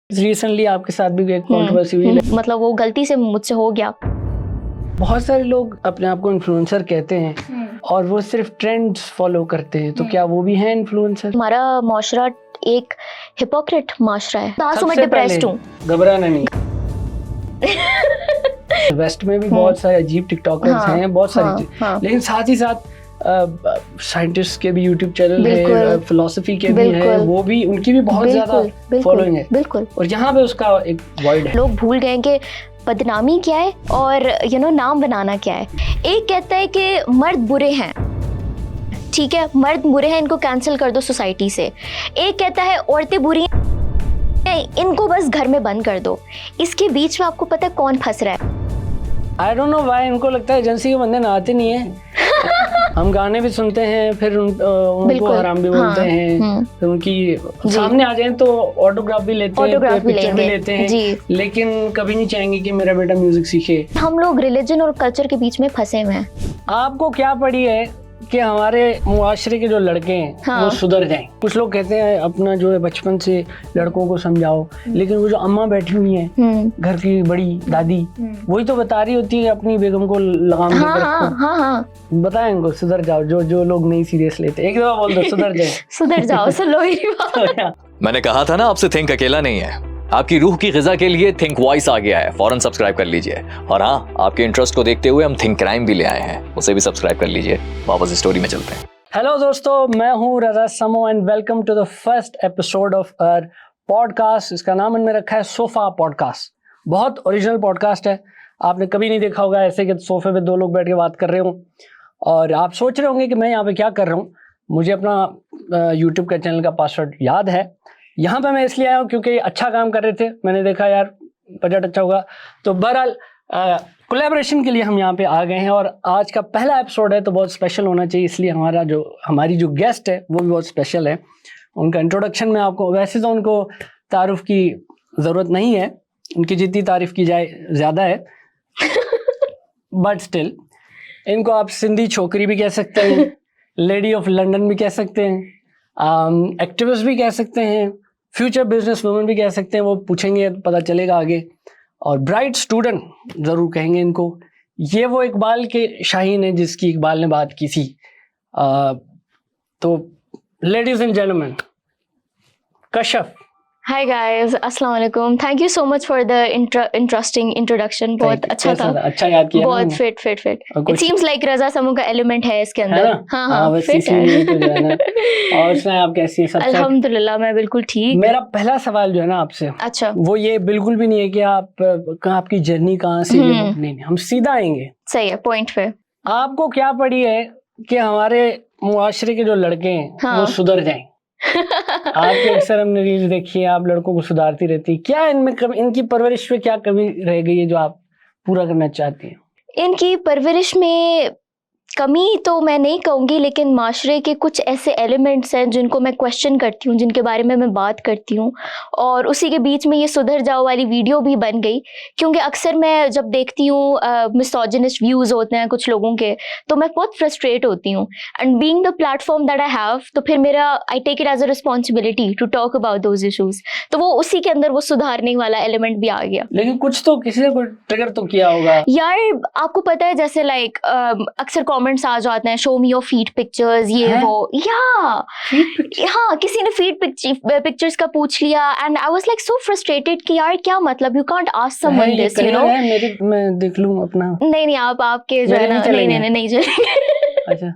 Recently आपके साथ भी एक कंट्रोवर्सी हुई, मतलब वो गलती से मुझसे हो गया। बहुत सारे लोग अपने आप को इन्फ्लुएंसर कहते हैं और वो सिर्फ ट्रेंड्स फॉलो करते हैं, तो क्या वो भी हैं इन्फ्लुएंसर? हमारा माशरा एक हिपोक्रेट माशरा है। मैं सबसे डिप्रेस्ड हूँ। घबराना नहीं। वेस्ट में भी बहुत सारे अजीब टिकटॉकर्स हैं, बहुत सारी चीज, लेकिन साथ ही साथ साइंटिस्ट के भी यूट्यूब चैनल है, फिलोसफी के भी हैं, वो भी, उनकी भी बहुत ज्यादा फॉलोइंग है। बिल्कुल। और यहाँ पे उसका एक वर्ड है। लोग भूल गए कि बदनामी क्या है और नाम बनाना क्या है। एक कहता है कि मर्द बुरे हैं, ठीक है, मर्द बुरे हैं, इनको कैंसिल कर दो सोसाइटी से। एक कहता है औरतें बुरी हैं, इनको बस घर में बंद कर दो। इसके बीच में आपको पता है कौन फंस रहा है? I don't know why इनको लगता है एजेंसी के बंदे नहाते नहीं है। हम गाने भी सुनते हैं, फिर उनको हराम भी बोलते हैं, फिर उनकी सामने आ जाए तो ऑटोग्राफ भी लेते हैं, पिक्चर भी लेते हैं, लेकिन कभी नहीं चाहेंगे कि मेरा बेटा म्यूजिक सीखे। हम लोग रिलीजन और कल्चर के बीच में फंसे हुए हैं। आपको क्या पड़ी है कि हमारे मुआशरे के जो लड़के हैं वो सुधर जाएं? कुछ लोग कहते हैं अपना जो है बचपन से लड़कों को समझाओ, लेकिन वो जो अम्मा बैठी हुई हैं, घर की बड़ी दादी, वही तो बता रही होती है अपनी बेगम को लगाम देकर रखो। बताएं इनको सुधर जाओ, जो लोग नहीं सीरियस लेते। एक दफा बोल दो सुधर जाए। सुधर जाओ, सुन लो मेरी बात। मैंने कहा था ना आपसे, थिंक अकेला नहीं है। आपकी रूह की ग़िज़ा के लिए थिंक वॉइस आ गया है, फौरन सब्सक्राइब कर लीजिए। और हाँ, आपके इंटरेस्ट को देखते हुए हम थिंक क्राइम भी ले आए हैं, उसे भी सब्सक्राइब कर लीजिए। वापस स्टोरी में चलते हैं। हेलो दोस्तों, मैं हूँ Raza Samo and welcome to the first episode of our podcast. इसका नाम हमने रखा है सोफा पॉडकास्ट। बहुत ओरिजिनल पॉडकास्ट है, आपने कभी नहीं देखा होगा ऐसे कि सोफे पे दो लोग बैठ के बात कर रहे हों। और आप सोच रहे होंगे कि मैं यहाँ पे क्या कर रहा हूँ। मुझे अपना यूट्यूब का चैनल का पासवर्ड याद है। यहाँ पे मैं इसलिए आया हूँ क्योंकि अच्छा काम कर रहे थे, मैंने देखा यार बजट अच्छा होगा, तो बहरहाल कोलैबोरेशन के लिए हम यहाँ पे आ गए हैं। और आज का पहला एपिसोड है तो बहुत स्पेशल होना चाहिए, इसलिए हमारी जो गेस्ट है वो भी बहुत स्पेशल है। उनका इंट्रोडक्शन में आपको, वैसे तो उनको तारुफ की ज़रूरत नहीं है, उनकी जितनी तारीफ की जाए ज़्यादा है, बट स्टिल इनको आप सिंधी छोकरी भी कह सकते हैं, लेडी ऑफ लंदन भी कह सकते हैं, एक्टिविस्ट भी कह सकते हैं, फ्यूचर बिजनेस वुमन भी कह सकते हैं। वो पूछेंगे पता चलेगा आगे। और ब्राइट स्टूडेंट ज़रूर कहेंगे इनको। ये वो इकबाल के शाहीन है जिसकी इकबाल ने बात की थी। तो ladies and gentleman, Kashaf. Hi guys, अस्सलाम वालेकुम। Thank you so much for the interesting introduction. बहुत अच्छा था, अच्छा याद किया, बहुत फिट। इट सीम्स लाइक रजा समो का एलिमेंट है इसके अंदर। हाँ, फिट है। और सुनाएं, आप कैसी हैं? अल्हम्दुलिल्लाह, मैं बिल्कुल ठीक। मेरा पहला सवाल जो है ना आपसे, अच्छा, वो ये बिल्कुल भी नहीं है कि आपकी जर्नी कहाँ से, नहीं, हम सीधा आएंगे। सही है, पॉइंट पे। आपको क्या पड़ी है कि हमारे मुआशरे के जो लड़के हैं वो सुधर जाएं? आपके अक्सर हमने रील्स देखी है, आप लड़कों को सुधारती रहती, क्या इनमें इनकी परवरिश में क्या कमी रह गई है जो आप पूरा करना चाहती हैं? इनकी परवरिश में कमी तो मैं नहीं कहूँगी, लेकिन माशरे के कुछ ऐसे एलिमेंट्स हैं जिनको मैं क्वेश्चन करती हूँ, जिनके बारे में मैं बात करती हूँ। और उसी के बीच में ये सुधर जाओ वाली वीडियो भी बन गई, क्योंकि अक्सर मैं जब देखती हूँ मिसोजिनिस्ट व्यूज़ होते हैं कुछ लोगों के, तो मैं बहुत फ्रस्ट्रेट होती हूँ। And being the platform that I have, तो फिर मेरा I take it as a responsibility to talk about those issues. तो वो उसी के अंदर वो सुधारने वाला एलिमेंट भी आ गया। लेकिन कुछ तो किसी ने कोई ट्रिगर तो किया होगा यार। आपको पता है जैसे लाइक अक्सर कमेंट्स आ जाते हैं, show me your feet pictures, ये वो, हाँ, किसी ने फीट पिक्चर्स का पूछ लिया। And I was like so frustrated कि यार क्या मतलब, you can't ask someone this, you know. मैं देख लूं अपना। नहीं, आपके जो है ना, नहीं चलेंगे। अच्छा,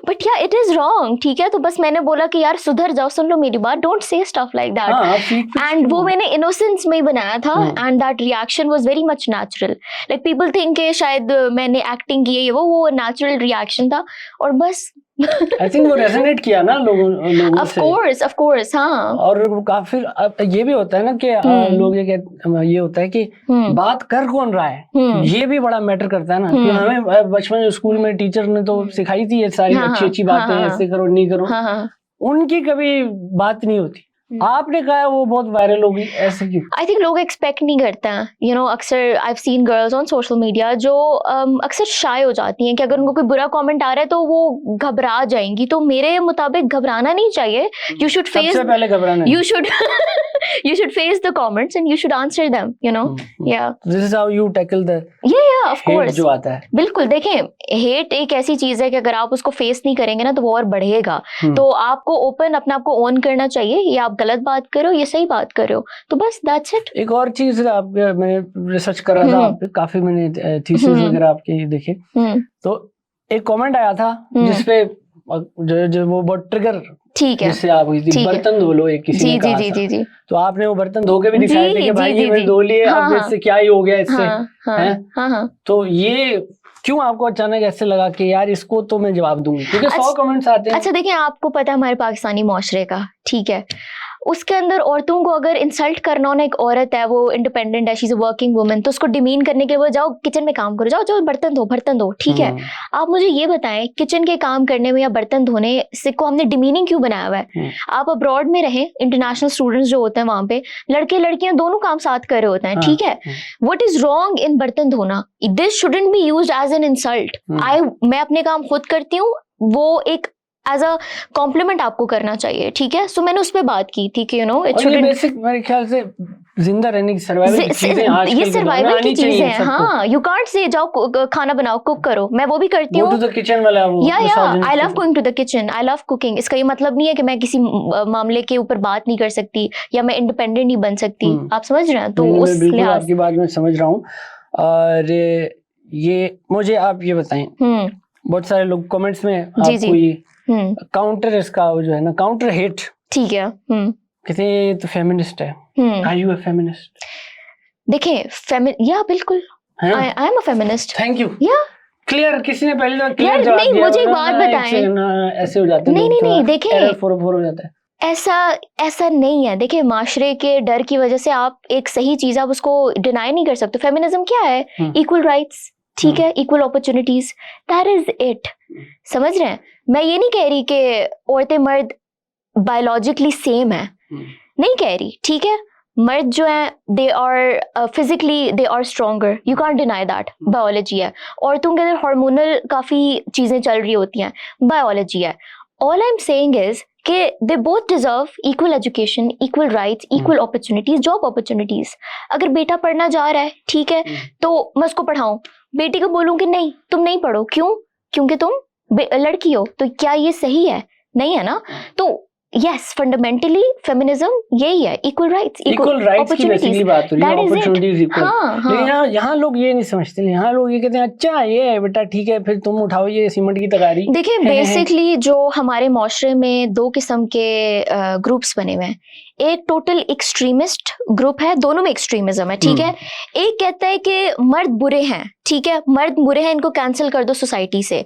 बट या इट इज रॉन्ग, ठीक है। तो बस मैंने बोला कि यार सुधर जाओ, सुन लो मेरी बात, don't say stuff like that. And वो मैंने इनोसेंस में ही बनाया था, and that reaction was very much natural. Like people think कि शायद मैंने एक्टिंग की है, वो नेचुरल रिएक्शन था। और बस आई थिंक वो रेजोनेट किया ना लोगों से। ऑफ कोर्स, हाँ। और काफी ये भी होता है ना कि लोग ये होता है कि बात कर कौन रहा है, ये भी बड़ा मैटर करता है ना। कि हमें बचपन स्कूल में टीचर ने तो सिखाई थी ये सारी अच्छी बातें, ऐसे करो नहीं करो, उनकी कभी बात नहीं होती। आपने कहा वो बहुत वायरल होगी, ऐसे क्यों? आई थिंक लोग एक्सपेक्ट नहीं करते हैं, यू नो, अक्सर I have seen girls on social media जो अक्सर शाय हो जाती हैं कि अगर उनको कोई बुरा कमेंट आ रहा है तो वो घबरा जाएंगी। तो मेरे मुताबिक घबराना नहीं चाहिए, यू शुड फेस, सबसे पहले घबराना you should you should face the comments and you should answer them, you know. Yeah, this is how you tackle the yeah, of course. जो आता है। बिल्कुल, देखें, हेट एक ऐसी चीज है कि अगर आप उसको फेस नहीं करेंगे ना तो वो और बढ़ेगा। तो आपको ओपन अपने आप को ओन करना चाहिए, ये आप गलत बात करो, ये सही बात करो, तो बस दैट्स इट। एक और चीज आप, मैंने रिसर्च कर रहा था आप पे, काफी मैंने थीसिस वगैरह आपके देखे, तो एक कमेंट आया था जिसपे जो वो बहुत ट्रिगर, ठीक है, जिससे आप हुई थी, बर्तन धो लो, एक किसी ने कहा था। जी। तो आपने वो बर्तन धो के भी दिखाए थे कि भाई ये मैंने धो लिए, अब इससे क्या ही हो गया इससे, हैं? तो ये क्यों आपको अचानक ऐसे लगा कि यार इसको तो मैं जवाब दूंगी, क्योंकि 100 कमेंट्स आते हैं। अच्छा देखिए, आपको पता है हमारे पाकिस्तानी मुआशरे का, ठीक है, उसके अंदर औरतों को अगर इंसल्ट करना हो ना, एक औरत है, वो इंडिपेंडेंट है, she is a working woman, तो उसको डिमीन करने के लिए वो जाओ किचन में काम करो, जाओ जाओ बर्तन दो, ठीक है। आप मुझे ये बताएं, किचन के काम करने में या बर्तन धोने से को हमने डिमीनिंग क्यों बनाया हुआ है? आप अब्रॉड में रहें, इंटरनेशनल स्टूडेंट्स जो होते हैं वहां पे, लड़के लड़कियां दोनों काम साथ कर रहे होते हैं, ठीक है। व्हाट इज रॉन्ग इन बर्तन धोना? This shouldn't be used as an insult. मैं अपने काम खुद करती हूँ, वो एक एज अ कॉम्प्लीमेंट आपको करना चाहिए, ठीक है। सो मैंने उस पे बात की थी कि you no it shouldn't, basic मेरे ख्याल से जिंदा रहने की सर्वाइवल की चीजें आजकल ये सर्वाइवल की चीजें हैं। सबको। हाँ, यू कांट से जाओ खाना बनाओ, कुक करो, मैं वो भी करती हूँ। Go to the kitchen वाला वो, या I love going to the kitchen, I love cooking. इसका ये मतलब नहीं है कि मैं किसी मामले के ऊपर बात नहीं कर सकती या मैं इंडिपेंडेंट नहीं बन सकती, आप समझ रहे हैं? तो उस लिहाज आपकी बात मैं समझ रहा हूँ। और ये मुझे आप ये बताएं, बहुत सारे लोग कमेंट्स में आपको ये काउंटर, इसका जो है ना, काउंटर हेट, ठीक है, कहते हैं ये तो फेमिनिस्ट है। Are you a feminist? देखिए, या बिल्कुल, I am a feminist. Thank you. Yeah clear, किसी ने पहले तो क्लियर जवाब दिया। मुझे एक बात बताएं, ऐसे हो जाते हैं। नहीं, देखिए, एरर 404 हो जाता है। ऐसा नहीं है। देखिए, माशरे के डर की वजह से आप एक सही चीज, आप उसको डिनाई नहीं कर सकते। फेमिनिज्म क्या है? इक्वल राइट्स, ठीक है, equal opportunities, that is it. समझ रहे हैं? मैं ये नहीं कह रही कि औरतें मर्द बायोलॉजिकली सेम है, नहीं कह रही, ठीक है। मर्द जो है they are physically they are stronger, you can't deny that, biology है। औरतों के अंदर हार्मोनल काफी चीजें चल रही होती हैं, बायोलॉजी है। All I am saying is कि they both deserve equal education, equal rights, equal opportunities, job opportunities. अगर बेटा पढ़ना जा रहा है, ठीक है, तो मैं उसको पढ़ाऊं, बेटी को बोलूं कि नहीं तुम नहीं पढ़ो, क्यों? क्योंकि तुम लड़की हो। तो क्या ये सही है? नहीं है ना। तो यस, फंडामेंटली फेमिनिज्म यही है, इक्वल राइट्स, इक्वल अपॉर्चुनिटीज, बात हो रही है, अपॉर्चुनिटीज इक्वल। हाँ। लेकिन यहाँ लोग ये नहीं समझते, यहाँ लोग ये कहते हैं अच्छा ये है बेटा, ठीक है, फिर तुम उठाओ ये सीमेंट की तगारी। देखिए, बेसिकली जो हमारे माशरे में दो किस्म के ग्रुप्स बने हुए हैं। एक टोटल एक्सट्रीमिस्ट ग्रुप है, दोनों में एक्सट्रीमिज्म है, ठीक है। एक कहता है कि मर्द बुरे हैं, ठीक है, मर्द बुरे हैं, इनको कैंसिल कर दो सोसाइटी से।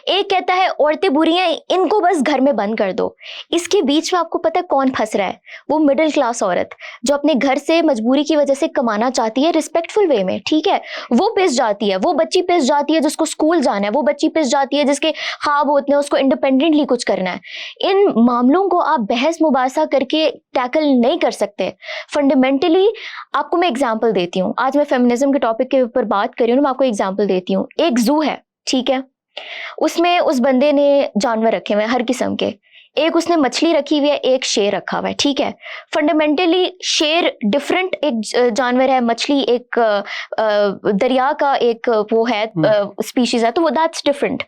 एक कहता है औरतें बुरी हैं, इनको बस घर में बंद कर दो। इसके बीच में आपको पता है कौन फंस रहा है? वो मिडिल क्लास औरत जो अपने घर से मजबूरी की वजह से कमाना चाहती है रिस्पेक्टफुल वे में, ठीक है, वो पिस जाती है। वो बच्ची पिस जाती है जिसको स्कूल जाना है, वो बच्ची पिस जाती है जिसके ख्वाब होते हैं उसको इंडिपेंडेंटली कुछ करना है। इन मामलों को आप बहस मुबासा करके टैकल नहीं कर सकते। फंडामेंटली आपको मैं एग्जांपल देती हूँ, आज मैं फेमिनिज्म के टॉपिक के ऊपर बात कर रही हूँ, मैं आपको एग्जांपल देती हूँ। एक जू है, ठीक है, उसमें उस बंदे ने जानवर रखे हुए हैं हर किस्म के। एक उसने मछली रखी हुई है, एक शेर रखा हुआ है, ठीक है। फंडामेंटली शेर डिफरेंट एक जानवर है, मछली एक दरिया का एक वो है स्पीशीज है, तो वो दैट्स डिफरेंट।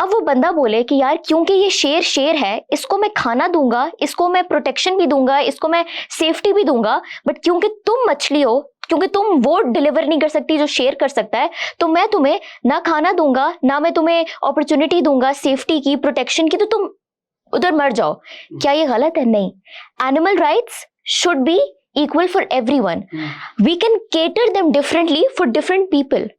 अब वो बंदा बोले कि यार क्योंकि ये शेर है, इसको मैं खाना दूंगा, इसको मैं प्रोटेक्शन भी दूंगा, इसको मैं सेफ्टी भी दूंगा, बट क्योंकि तुम मछली हो, क्योंकि तुम वो डिलीवर नहीं कर सकती जो शेर कर सकता है, तो मैं तुम्हें ना खाना दूंगा, ना मैं तुम्हें अपॉर्चुनिटी दूंगा सेफ्टी की, प्रोटेक्शन की, तो तुम उधर मर जाओ। क्या ये गलत है? नहीं। Animal rights should be equal for everyone. We can cater them differently for different people,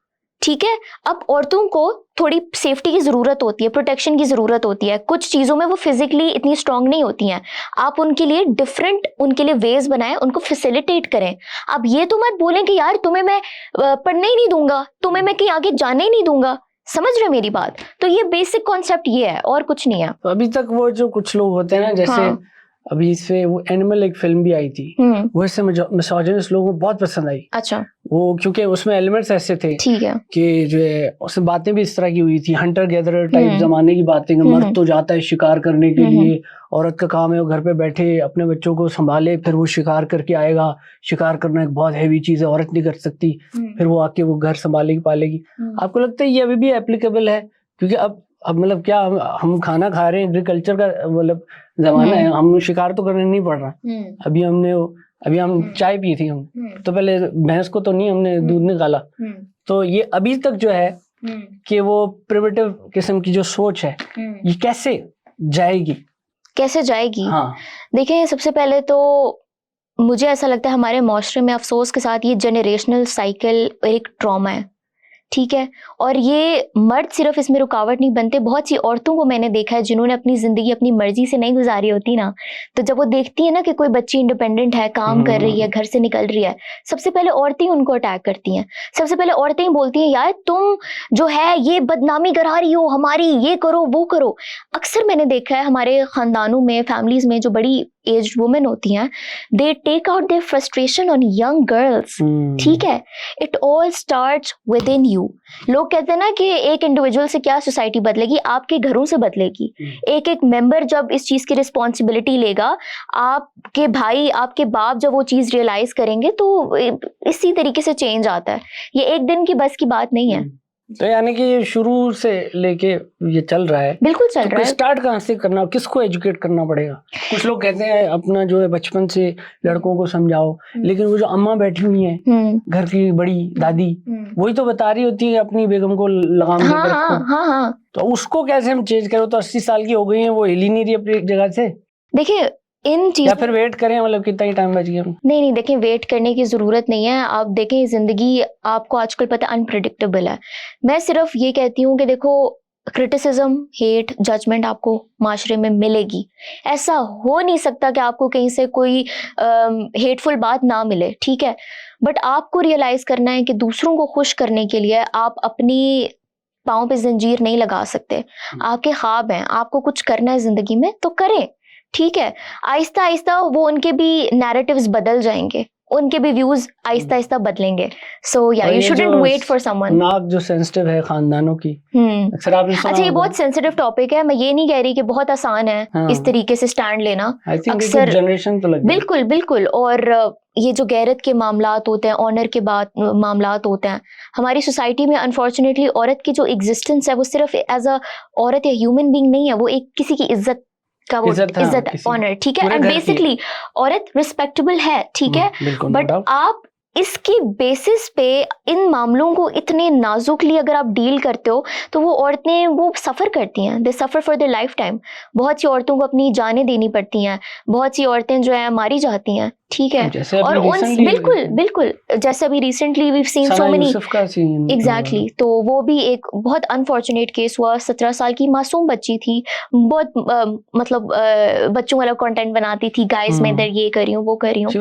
ठीक है। अब औरतों को थोड़ी सेफ्टी की जरूरत होती है, प्रोटेक्शन की जरूरत होती है, कुछ चीजों में वो फिजिकली इतनी स्ट्रांग नहीं होती हैं। आप उनके लिए डिफरेंट, उनके लिए वेज बनाएं, उनको फैसिलिटेट करें। अब ये तो मत बोलें कि यार तुम्हें मैं पढ़ने ही नहीं दूंगा, तुम्हें मैं कहीं आगे जाने ही नहीं दूंगा। समझ रहे मेरी बात? तो ये बेसिक कॉन्सेप्ट ये है और कुछ नहीं है। तो अभी तक वो जो कुछ लोग होते हैं ना, जैसे अभी इस पे वो एनिमल एक फिल्म भी आई थी, वो इससे मिसोजिनिस्ट लोगों को बहुत पसंद आई। अच्छा, वो क्योंकि उसमें एलिमेंट्स ऐसे थे ठीक है। कि जो है उसमें बातें भी इस तरह की हुई थी, हंटर गैदरर टाइप हम्म। जमाने की बातें। मर्द तो जाता है शिकार करने के हम्म। लिए, औरत का काम है वो घर पे बैठे अपने बच्चों को संभाले, फिर वो शिकार करके आएगा। शिकार करना एक बहुत हैवी चीज है, औरत नहीं कर सकती, फिर वो आके वो घर संभालेगी पालेगी। आपको लगता है ये अभी भी एप्लीकेबल है? क्योंकि अब मतलब क्या हम खाना खा रहे हैं, एग्रीकल्चर का मतलब जमाना है, हम शिकार तो करने नहीं पड़ रहा। अभी हम चाय पी थी, हम तो पहले भैंस को तो नहीं हमने दूध निकाला। तो ये अभी तक जो है कि वो प्रिमिटिव किस्म की जो सोच है ये कैसे जाएगी? हाँ, देखिए सबसे पहले तो मुझे ऐसा लगता है हमारे माशरे में अफसोस के साथ ये जनरेशनल साइकिल एक ट्रॉमा है, ठीक है। और ये मर्द सिर्फ इसमें रुकावट नहीं बनते, बहुत सी औरतों को मैंने देखा है जिन्होंने अपनी जिंदगी अपनी मर्जी से नहीं गुजारी होती ना, तो जब वो देखती है ना कि कोई बच्ची इंडिपेंडेंट है, काम कर रही है, घर से निकल रही है, सबसे पहले औरतें ही उनको अटैक करती हैं। सबसे पहले औरतें ही बोलती हैं यार तुम जो है ये बदनामी करा रही हो हमारी, ये करो वो करो। अक्सर मैंने देखा है हमारे खानदानों में, फैमिलीज में जो बड़ी एज्ड वुमेन होती हैं, they take out their frustration on young girls, ठीक है। It all starts with in you. लोग कहते हैं ना कि एक इंडिविजुअल से क्या सोसाइटी बदलेगी, आपके घरों से बदलेगी। एक एक मेंबर जब इस चीज की रिस्पॉन्सिबिलिटी लेगा, आपके भाई आपके बाप जब वो चीज रियलाइज करेंगे, तो इसी तरीके से चेंज आता है। ये एक दिन की बस की बात नहीं है। तो यानी कि ये शुरू से लेके ये चल रहा है। बिल्कुल चल तो रहा है। स्टार्ट कहाँ से करना, किसको एजुकेट करना पड़ेगा? कुछ लोग कहते हैं अपना जो है बचपन से लड़कों को समझाओ, लेकिन वो जो अम्मा बैठी हुई है, घर की बड़ी दादी, वही तो बता रही होती है अपनी बेगम को लगाम देकर रखो। हाँ। तो उसको कैसे हम चेंज करें? तो 80 साल की हो गई है, वो हिल ही नहीं रही अपनी जगह से। देखिए इन चीज, या फिर वेट करें, मतलब कितना ही टाइम बच गया? नहीं, देखिए वेट करने की जरूरत नहीं है। आप देखें जिंदगी आपको आजकल पता है अनप्रेडिक्टेबल है। मैं सिर्फ ये कहती हूँ कि देखो क्रिटिसिज्म, हेट, जजमेंट आपको माशरे में मिलेगी। ऐसा हो नहीं सकता कि आपको कहीं से कोई हेटफुल बात ना मिले, ठीक है। बट आपको रियलाइज करना है कि दूसरों को खुश करने के लिए आप अपनी पाँव पे जंजीर नहीं लगा सकते। आपके ख्वाब हैं, आपको कुछ करना है जिंदगी में तो करें, ठीक है। आहिस्ता आहिस्ता वो उनके भी नैरेटिव्स बदल जाएंगे, उनके भी व्यूज आहिस्ता आहिस्ता बदलेंगे। So yeah you shouldn't wait for someone. नाक जो सेंसिटिव है खानदानों की, अक्सर आपने सुना अच्छा, ये बहुत सेंसिटिव टॉपिक है। मैं ये नहीं कह रही कि बहुत आसान है इस तरीके से स्टैंड लेना। अक्सर जनरेशन तो लग बिल्कुल बिल्कुल। और ये जो गैरत के मामलात होते हैं, ऑनर के मामलात होते हैं हमारी सोसाइटी में, अनफॉर्चुनेटली औरत की जो एग्जिस्टेंस है वो सिर्फ एज अ औरत या ह्यूमन बीइंग नहीं है, वो एक किसी की इज्जत का वो इज्जत है, ऑनर, ठीक है। एंड बेसिकली औरत रिस्पेक्टेबल है, ठीक है। बट आप इसकी बेसिस पे इन मामलों को इतने नाजुकली अगर आप डील करते हो तो वो औरतें वो सफ़र करती हैं, दे सफ़र फॉर देयर लाइफ टाइम। बहुत सी औरतों को अपनी जानें देनी पड़ती हैं, बहुत सी औरतें जो है मारी जाती हैं, ठीक है। और उन बिल्कुल बिल्कुल जैसे अभी recently we seen so many, exactly. तो वो भी एक बहुत अनफॉर्चुनेट केस हुआ। 17 साल की मासूम बच्ची थी, बहुत मतलब बच्चों वाला कंटेंट बनाती थी, गाइस मैं इधर ये कर रही हूँ वो कर रही हूँ,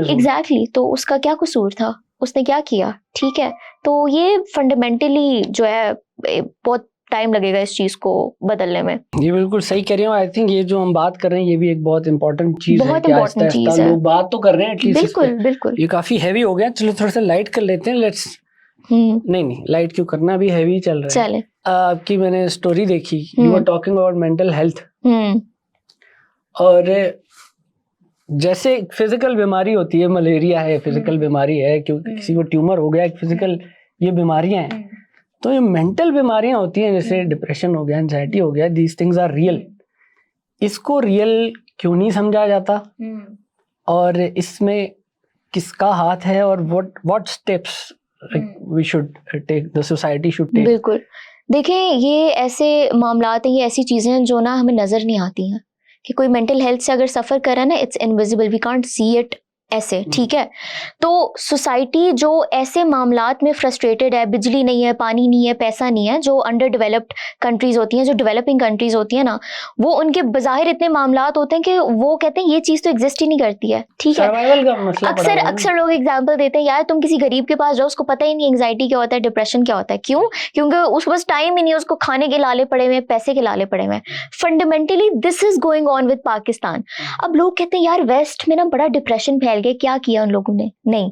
एग्जैक्टली। तो उसका क्या कसूर था, उसने क्या किया, ठीक है। तो ये फंडामेंटली जो है बहुत टाइम लगेगा इस चीज को बदलने में। ये बिल्कुल सही कह रही हूँ। आई थिंक ये जो हम बात कर रहे हैं ये भी एक बहुत इंपॉर्टेंट चीज है कि आहिस्ता लोग बात तो कर रहे हैं एटलीस्ट। बिल्कुल बिल्कुल। ये काफी हैवी हो गया, चलो थोड़ा सा लाइट कर लेते हैं। लेट्स नहीं लाइट क्यों करना, अभी हैवी चल रहा है। आपकी मैंने स्टोरी देखी, you were talking about mental health, और जैसे फिजिकल बीमारी होती है, मलेरिया है फिजिकल बीमारी है, क्योंकि किसी को ट्यूमर हो गया, एक फिजिकल ये बीमारियां हैं। तो ये मेंटल बीमारियां होती हैं, जैसे डिप्रेशन हो गया, एंजाइटी हो गया, दीज थिंग्स आर रियल। इसको रियल क्यों नहीं समझा जाता, और इसमें किसका हाथ है, और what steps we should take, the society should take? बिल्कुल। देखें ये ऐसे मामलात हैं, ये ऐसी चीजें हैं जो ना हमें नजर नहीं आती हैं कि कोई मेंटल हेल्थ से अगर सफर कर रहा है ना, it's invisible, we can't see it ऐसे, ठीक है। तो सोसाइटी जो ऐसे मामलात में फ्रस्ट्रेटेड है, बिजली नहीं है, पानी नहीं है, पैसा नहीं है, जो अंडर डेवलप्ड कंट्रीज होती हैं, जो डेवलपिंग कंट्रीज होती हैं ना, वो उनके बज़ाहिर इतने मामलात होते हैं कि वो कहते हैं ये चीज़ तो एग्जिस्ट ही नहीं करती है, ठीक है। सर्वाइवल का मसला पड़ा हुआ है। अक्सर लोग एग्जाम्पल देते हैं, यार तुम किसी गरीब के पास जाओ, उसको पता ही नहीं एंग्जाइटी क्या होता है, डिप्रेशन क्या होता है। क्यों? क्योंकि उसके पास टाइम ही नहीं है, उसको खाने के लाले पड़े हुए हैं, पैसे के लाले पड़े हुए हैं। Fundamentally this is going on with Pakistan. अब लोग कहते हैं यार वेस्ट में ना बड़ा डिप्रेशन फैल गया, क्या किया उन लोगों ने? नहीं,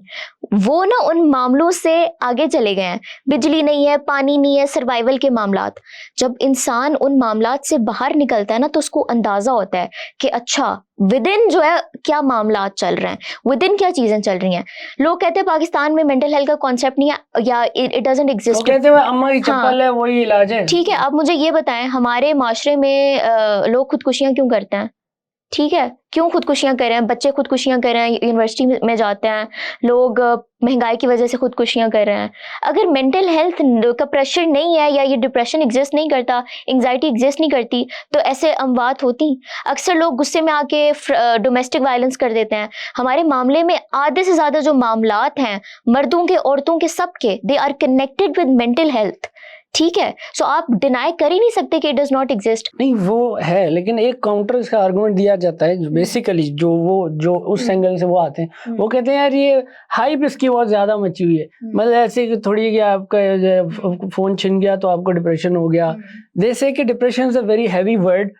वो ना उन मामलों से आगे चले गए हैं। बिजली नहीं है, पानी नहीं है, सर्वाइवल के मामलात। जब इंसान उन मामलात से बाहर निकलता है ना, तो उसको अंदाजा होता है कि अच्छा विद इन जो है क्या मामलात चल रहे हैं, विद इन क्या चीजें चल रही हैं। लोग कहते हैं पाकिस्तान में मेंटल हेल्थ का कॉन्सेप्ट नहीं है या इट डजंट वो एग्जिस्ट। कहते हैं अम्मा की चप्पल है वही इलाज है। ठीक है, अब मुझे ये बताएं, हमारे माशरे में लोग खुदकुशियां क्यों करते हैं? ठीक है, क्यों खुदकुशियां कर रहे हैं? बच्चे खुदकुशियां कर रहे हैं, यूनिवर्सिटी में जाते हैं लोग, महंगाई की वजह से खुदकुशियां कर रहे हैं। अगर मेंटल हेल्थ का प्रेशर नहीं है या ये डिप्रेशन एग्जिस्ट नहीं करता, एंग्जाइटी एग्जिस्ट नहीं करती, तो ऐसे अमवात होती। अक्सर लोग गुस्से में आके डोमेस्टिक वायलेंस कर देते हैं। हमारे मामले में आधे से ज्यादा जो मामलात हैं मर्दों के, औरतों के, सबके, they are connected with mental health. ठीक है, सो आप डिनाई कर ही नहीं सकते कि इट डज नॉट एग्जिस्ट। नहीं वो है, लेकिन एक काउंटर इसका आर्गुमेंट दिया जाता है बेसिकली जो उस एंगल से वो आते हैं, वो कहते हैं यार ये हाइप इसकी बहुत ज्यादा मची हुई है। मतलब ऐसे कि थोड़ी कि आपका फोन छिन गया तो आपको डिप्रेशन हो गया। जैसे कि depression is a very heavy word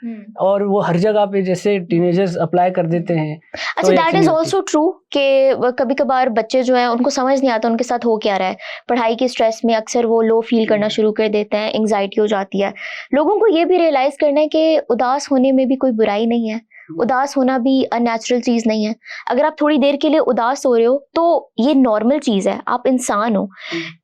और वो हर जगह पे जैसे टीनेजर्स अप्लाई कर देते हैं। अच्छा, दैट इज ऑल्सो ट्रू कि कभी कभार बच्चे जो हैं उनको समझ नहीं आता उनके साथ हो क्या रहा है। पढ़ाई के स्ट्रेस में अक्सर वो लो फील करना शुरू कर देते हैं, एंग्जाइटी हो जाती है। लोगों को ये भी रियलाइज करना है कि उदास होने में भी कोई बुराई नहीं है, उदास होना भी अननेचुरल चीज नहीं है। अगर आप थोड़ी देर के लिए उदास हो रहे हो तो ये नॉर्मल चीज है, आप इंसान हो,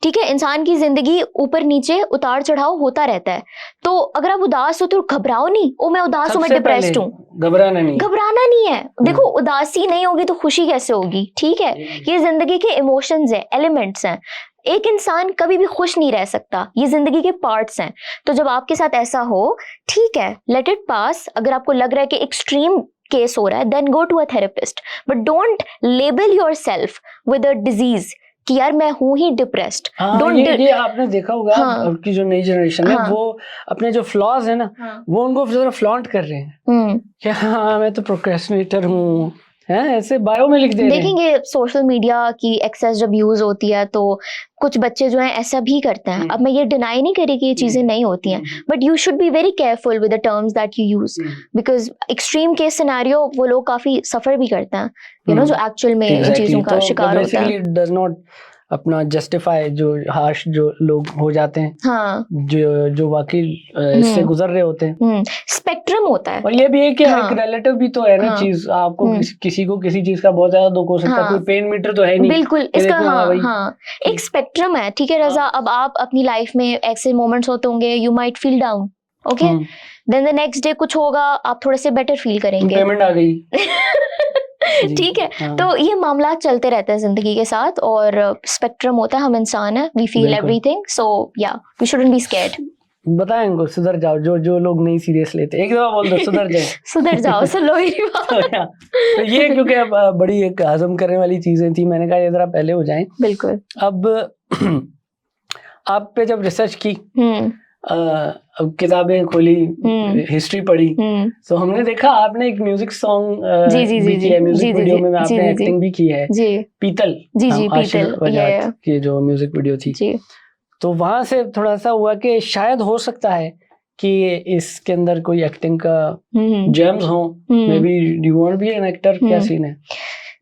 ठीक है। इंसान की जिंदगी ऊपर नीचे उतार चढ़ाव होता रहता है। तो अगर आप उदास हो तो घबराओ नहीं, ओ मैं उदास हूं, मैं डिप्रेस्ड हूँ, घबराना नहीं है। देखो उदासी नहीं होगी तो खुशी कैसे होगी? ठीक है, ये जिंदगी के इमोशंस है, एलिमेंट्स हैं। एक इंसान कभी भी खुश नहीं रह सकता, ये जिंदगी के पार्ट्स हैं। तो जब आपके साथ ऐसा हो, ठीक है, लेट इट पास। अगर आपको लग रहा है कि एक्सट्रीम केस हो रहा है, then go to a therapist, but don't label yourself with a disease कि यार मैं हूं ही डिप्रेस्ड। ये आपने देखा होगा, अब की जो नई जनरेशन है वो अपने जो फ्लॉज है ना, वो उनको जरा फ्लॉन्ट कर रहे हैं कि हाँ मैं तो प्रोक्रेस्टिनेटर हूँ, ऐसे बायो में लिख दे रहे हैं। देखेंगे सोशल मीडिया की एक्सेस जब यूज होती है तो कुछ बच्चे जो हैं ऐसा भी करते हैं। अब मैं ये डिनाई नहीं करी कि ये चीजें नहीं होती हैं, but you should be very careful with the terms that you use, because extreme case scenario वो लोग काफी सफर भी करते हैं, यू नो, जो एक्चुअल में इन चीजों का शिकार होता है। अपना जस्टिफाई जो हार्श जो लोग हो जाते हैं, हाँ, जो वाकई इससे गुजर रहे होते हैं। स्पेक्ट्रम होता है। और ये भी है कि एक रिलेटिव भी तो है ना चीज। आपको किसी को किसी चीज का बहुत ज्यादा दुख हो सकता है, कोई पेन मीटर तो है नहीं। बिल्कुल, इसका एक स्पेक्ट्रम है, ठीक है रजा। अब आप अपनी लाइफ में ऐसे मोमेंट्स होते होंगे, you might feel down, okay, then the next day कुछ होगा, आप थोड़े से बेटर फील करेंगे, पेमेंट आ गई। ठीक है, तो ये मामला चलते रहते हैं जिंदगी के साथ, और स्पेक्ट्रम होता है, हम इंसान है, वी फील एवरीथिंग, सो या वी शुडंट बी स्कैर्ड। बताएं इनको सुधर जाओ, जो लोग नहीं सीरियस लेते, एक दफा बोल दो सुधर जाए। सुधर जाओ, सुनो मेरी बात। तो ये क्योंकि अब बड़ी एक हजम करने वाली चीजें थी, मैंने कहा ये जरा पहले हो जाएं। बिल्कुल। अब आप पे जब रिसर्च की, अब किताबें खोली, हिस्ट्री पढ़ी, तो हमने देखा आपने एक म्यूजिक सॉन्ग भी किया है, म्यूजिक वीडियो में आपने एक्टिंग भी की है, पीतल पीतल की जो म्यूजिक वीडियो थी। तो वहां से थोड़ा सा हुआ कि शायद हो सकता है कि इसके अंदर कोई एक्टिंग का जेम्स हो, maybe do you want be an actor, क्या सीन है?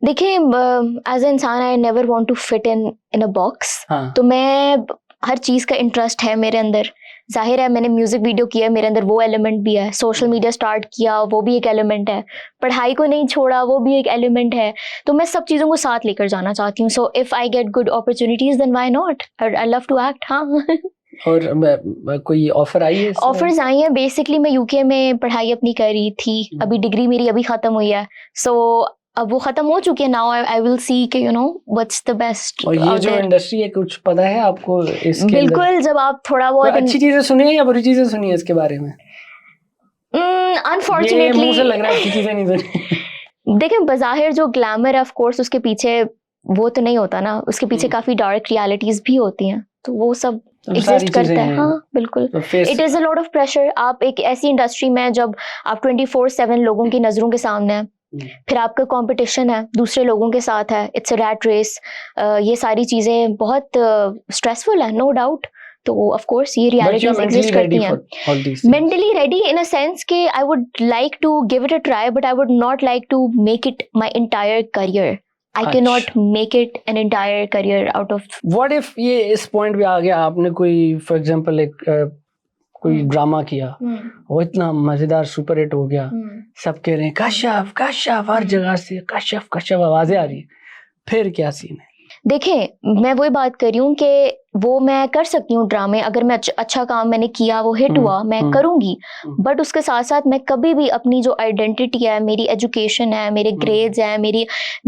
देखिए, एज ए इंसान I never want to fit in a box. तो मैं हर चीज का इंटरेस्ट है मेरे अंदर, जाहिर है मैंने म्यूजिक वीडियो किया, मेरे अंदर वो एलिमेंट भी है, सोशल मीडिया स्टार्ट किया, वो भी एक एलिमेंट है, पढ़ाई को नहीं छोड़ा, वो भी एक एलिमेंट है। तो मैं सब चीज़ों को साथ लेकर जाना चाहती हूँ। So if I get good opportunities then why not, I love to act. हाँ। और कोई ऑफर आई है? ऑफर्स आई हैं। बेसिकली मैं यूके में पढ़ाई अपनी कर रही थी, अभी डिग्री मेरी अभी खत्म हुई है, सो अब वो खत्म हो चुकी है। नाउ आई विल सी कि you know what's the best. और ये जो इंडस्ट्री है, कुछ पता है आपको इसके? बिल्कुल, जब आप थोड़ा बहुत अच्छी चीजें सुनी है या बुरी चीजें सुनी है इसके बारे में? अनफॉर्चुनेटली मुझे लग रहा है अच्छी चीजें नहीं सुनी। देखें बज़ाहिर जो ग्लैमर है ऑफ कोर्स उसके पीछे वो तो नहीं होता ना, उसके पीछे काफी डार्क रियलिटीज भी होती हैं, तो वो सब एग्जिस्ट करता है। हाँ बिल्कुल, it is a lot of pressure. आप एक ऐसी इंडस्ट्री में जब आप 24/7 लोगों की नजरों के सामने हैं, फिर आपका कंपटीशन है दूसरे लोगों के साथ है, इट्स अ रैट रेस, ये सारी चीजें बहुत स्ट्रेसफुल है, नो डाउट। तो ऑफ कोर्स ये रियलिटीज एग्जिस्ट करती हैं। Mentally ready in a sense कि I would like to give it a try, but I would not like to make it my entire career. I cannot make it an entire career out of. What if ये इस point पे आ गया, आपने कोई for example एक कोई drama किया, वो इतना मजेदार सुपर हिट हो गया, सब कह रहे हैं कश्यप कश्यप, हर जगह से कश्यप कश्यप आवाजें आ रही है, फिर क्या सीन है? देखें मैं वही बात कर रही हूँ कि वो मैं कर सकती हूँ ड्रामे, अगर मैं अच्छा काम मैंने किया, वो हिट हुआ, मैं करूंगी, बट उसके साथ साथ मैं कभी भी अपनी जो आइडेंटिटी है, मेरी एजुकेशन है, मेरे ग्रेड्स हैं,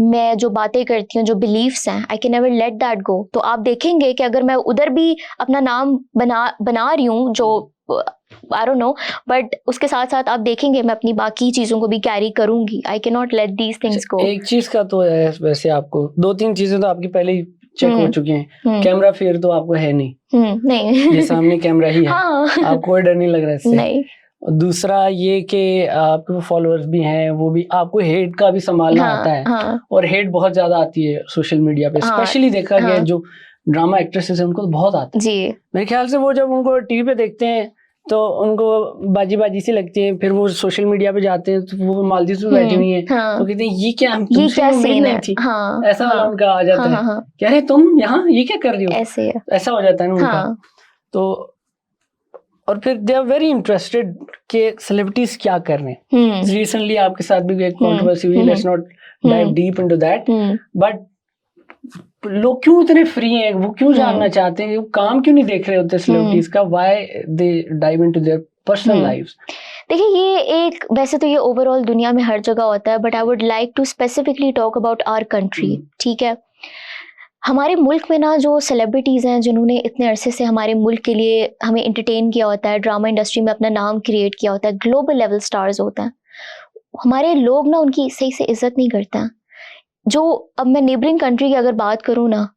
मैं जो बातें करती हूँ, जो बिलीव्स हैं, I can never let that go. तो आप देखेंगे कि अगर मैं उधर भी अपना नाम बना रही हूँ, जो आई डोंट नो, बट उसके साथ साथ आप देखेंगे मैं अपनी बाकी चीजों को भी कैरी करूंगी। I can not let these things go. एक चीज का तो है वैसे, आपको 2-3 चीजें तो आपकी पहले ही चेक हो चुकी हैं। कैमरा फियर तो आपको है नहीं, नहीं ये सामने कैमरा ही है। हाँ। आपको कोई डर नहीं लग रहा इससे। नहीं। और दूसरा ये कि आपके फॉलोअर्स भी हैं, वो भी आपको हेट का भी संभालना आता है। हाँ। और हेट बहुत ज्यादा आती है सोशल मीडिया पे, स्पेशली देखा गया जो ड्रामा एक्ट्रेसेस हैं उनको तो बहुत आता है जी। मेरे ख्याल से। वो जब उनको टीवी पे देखते हैं तो उनको बाजी सी लगती है, फिर वो सोशल मीडिया पे जाते हैं तो वो मालदीव में बैठी हुई है, तो कहते हैं ये क्या सीन नहीं थी। ऐसा वाला उनका आ जाता है, कह रहे तुम यहाँ ये क्या कर रही हो, ऐसा हो जाता है ना उनका। तो और फिर दे आर वेरी इंटरेस्टेड कि सेलिब्रिटीज क्या कर रहे हैं। रिसेंटली आपके साथ भी एक कंट्रोवर्सी हुई, let's not dive deep into that, but लोग क्यों इतने फ्री हैं, वो क्यों जानना चाहते हैं, वो काम क्यों नहीं देख रहे होते सेलिब्रिटीज का, why they dive into their personal lives? देखिए ये एक, वैसे तो ये ओवरऑल दुनिया में हर जगह होता है, but I would like to specifically talk about our country. ठीक है, हमारे मुल्क में ना जो सेलिब्रिटीज़ हैं जिन्होंने इतने अरसे से हमारे मुल्क के लिए हमें एंटरटेन किया होता है, ड्रामा इंडस्ट्री में अपना नाम क्रिएट किया होता है, ग्लोबल लेवल स्टार्स होते हैं, हमारे लोग ना उनकी सही से इज्जत नहीं करते हैं। जो अब मैं नेबरिंग कंट्री की अगर बात करूँ ना,